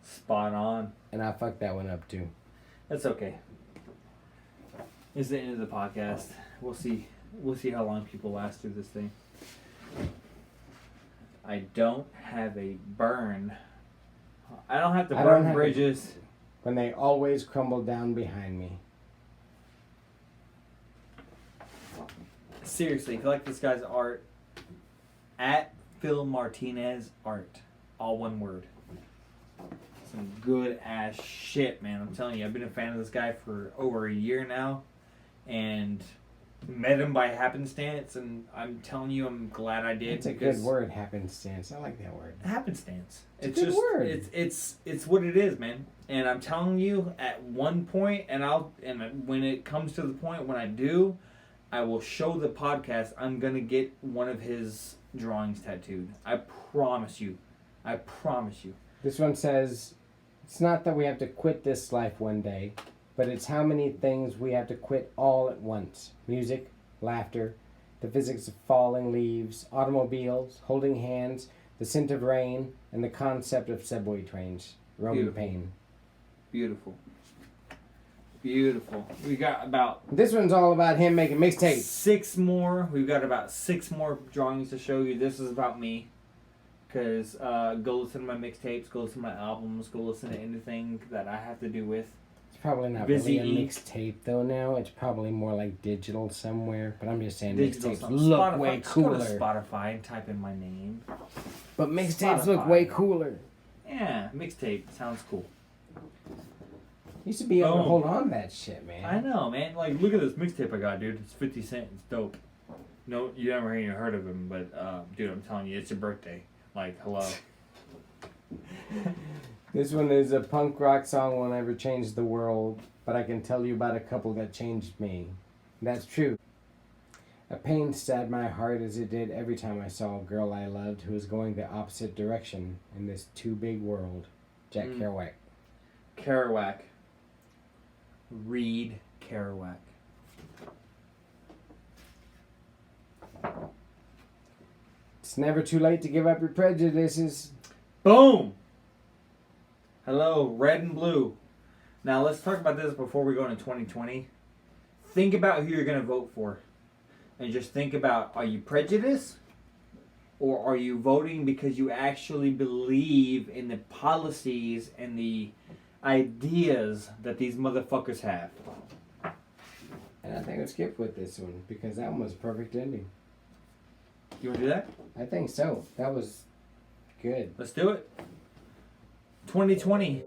Spot on. And I fucked that one up too. That's okay. It's the end of the podcast. We'll see. We'll see how long people last through this thing. I don't have a burn. I don't have to burn bridges. When they always crumble down behind me. Seriously, if you like this guy's art, at Phil Martinez art. All one word. Some good ass shit, man. I'm telling you, I've been a fan of this guy for over a year now. And met him by happenstance, and I'm telling you, I'm glad I did. It's a good word, happenstance. I like that word. Happenstance. It's a good word. It's what it is, man. And I'm telling you, at one point, and when it comes to the point when I do, I will show the podcast. I'm gonna get one of his drawings tattooed. I promise you. I promise you. This one says, it's not that we have to quit this life one day, but it's how many things we have to quit all at once. Music, laughter, the physics of falling leaves, automobiles, holding hands, the scent of rain, and the concept of subway trains. Roman pain. Beautiful. Beautiful. We got about... This one's all about him making mixtapes. 6 more. We've got about 6 more drawings to show you. This is about me. Because go listen to my mixtapes, go listen to my albums, go listen to anything that I have to do with. It's probably not really a mixtape though now. It's probably more like digital somewhere. But I'm just saying mixtapes look way cooler. Just go to Spotify and type in my name. But mixtapes look way cooler. Yeah, mixtape sounds cool. Used to be able to hold on to that shit, man. I know, man. Like, look at this mixtape I got, dude. It's 50 Cent. It's dope. No, you never even heard of him, but, dude, I'm telling you, it's your birthday. Like, hello. This one is a punk rock song will never change the world, but I can tell you about a couple that changed me. That's true. A pain stabbed my heart as it did every time I saw a girl I loved who was going the opposite direction in this too big world. Jack Kerouac. Kerouac. Read Kerouac. It's never too late to give up your prejudices. Boom! Hello, red and blue. Now let's talk about this before we go into 2020. Think about who you're going to vote for. And just think about, are you prejudiced? Or are you voting because you actually believe in the policies and the ideas that these motherfuckers have? And I think I'll skip with this one because that one was a perfect ending. You want to do that? I think so. That was good. Let's do it. 2020.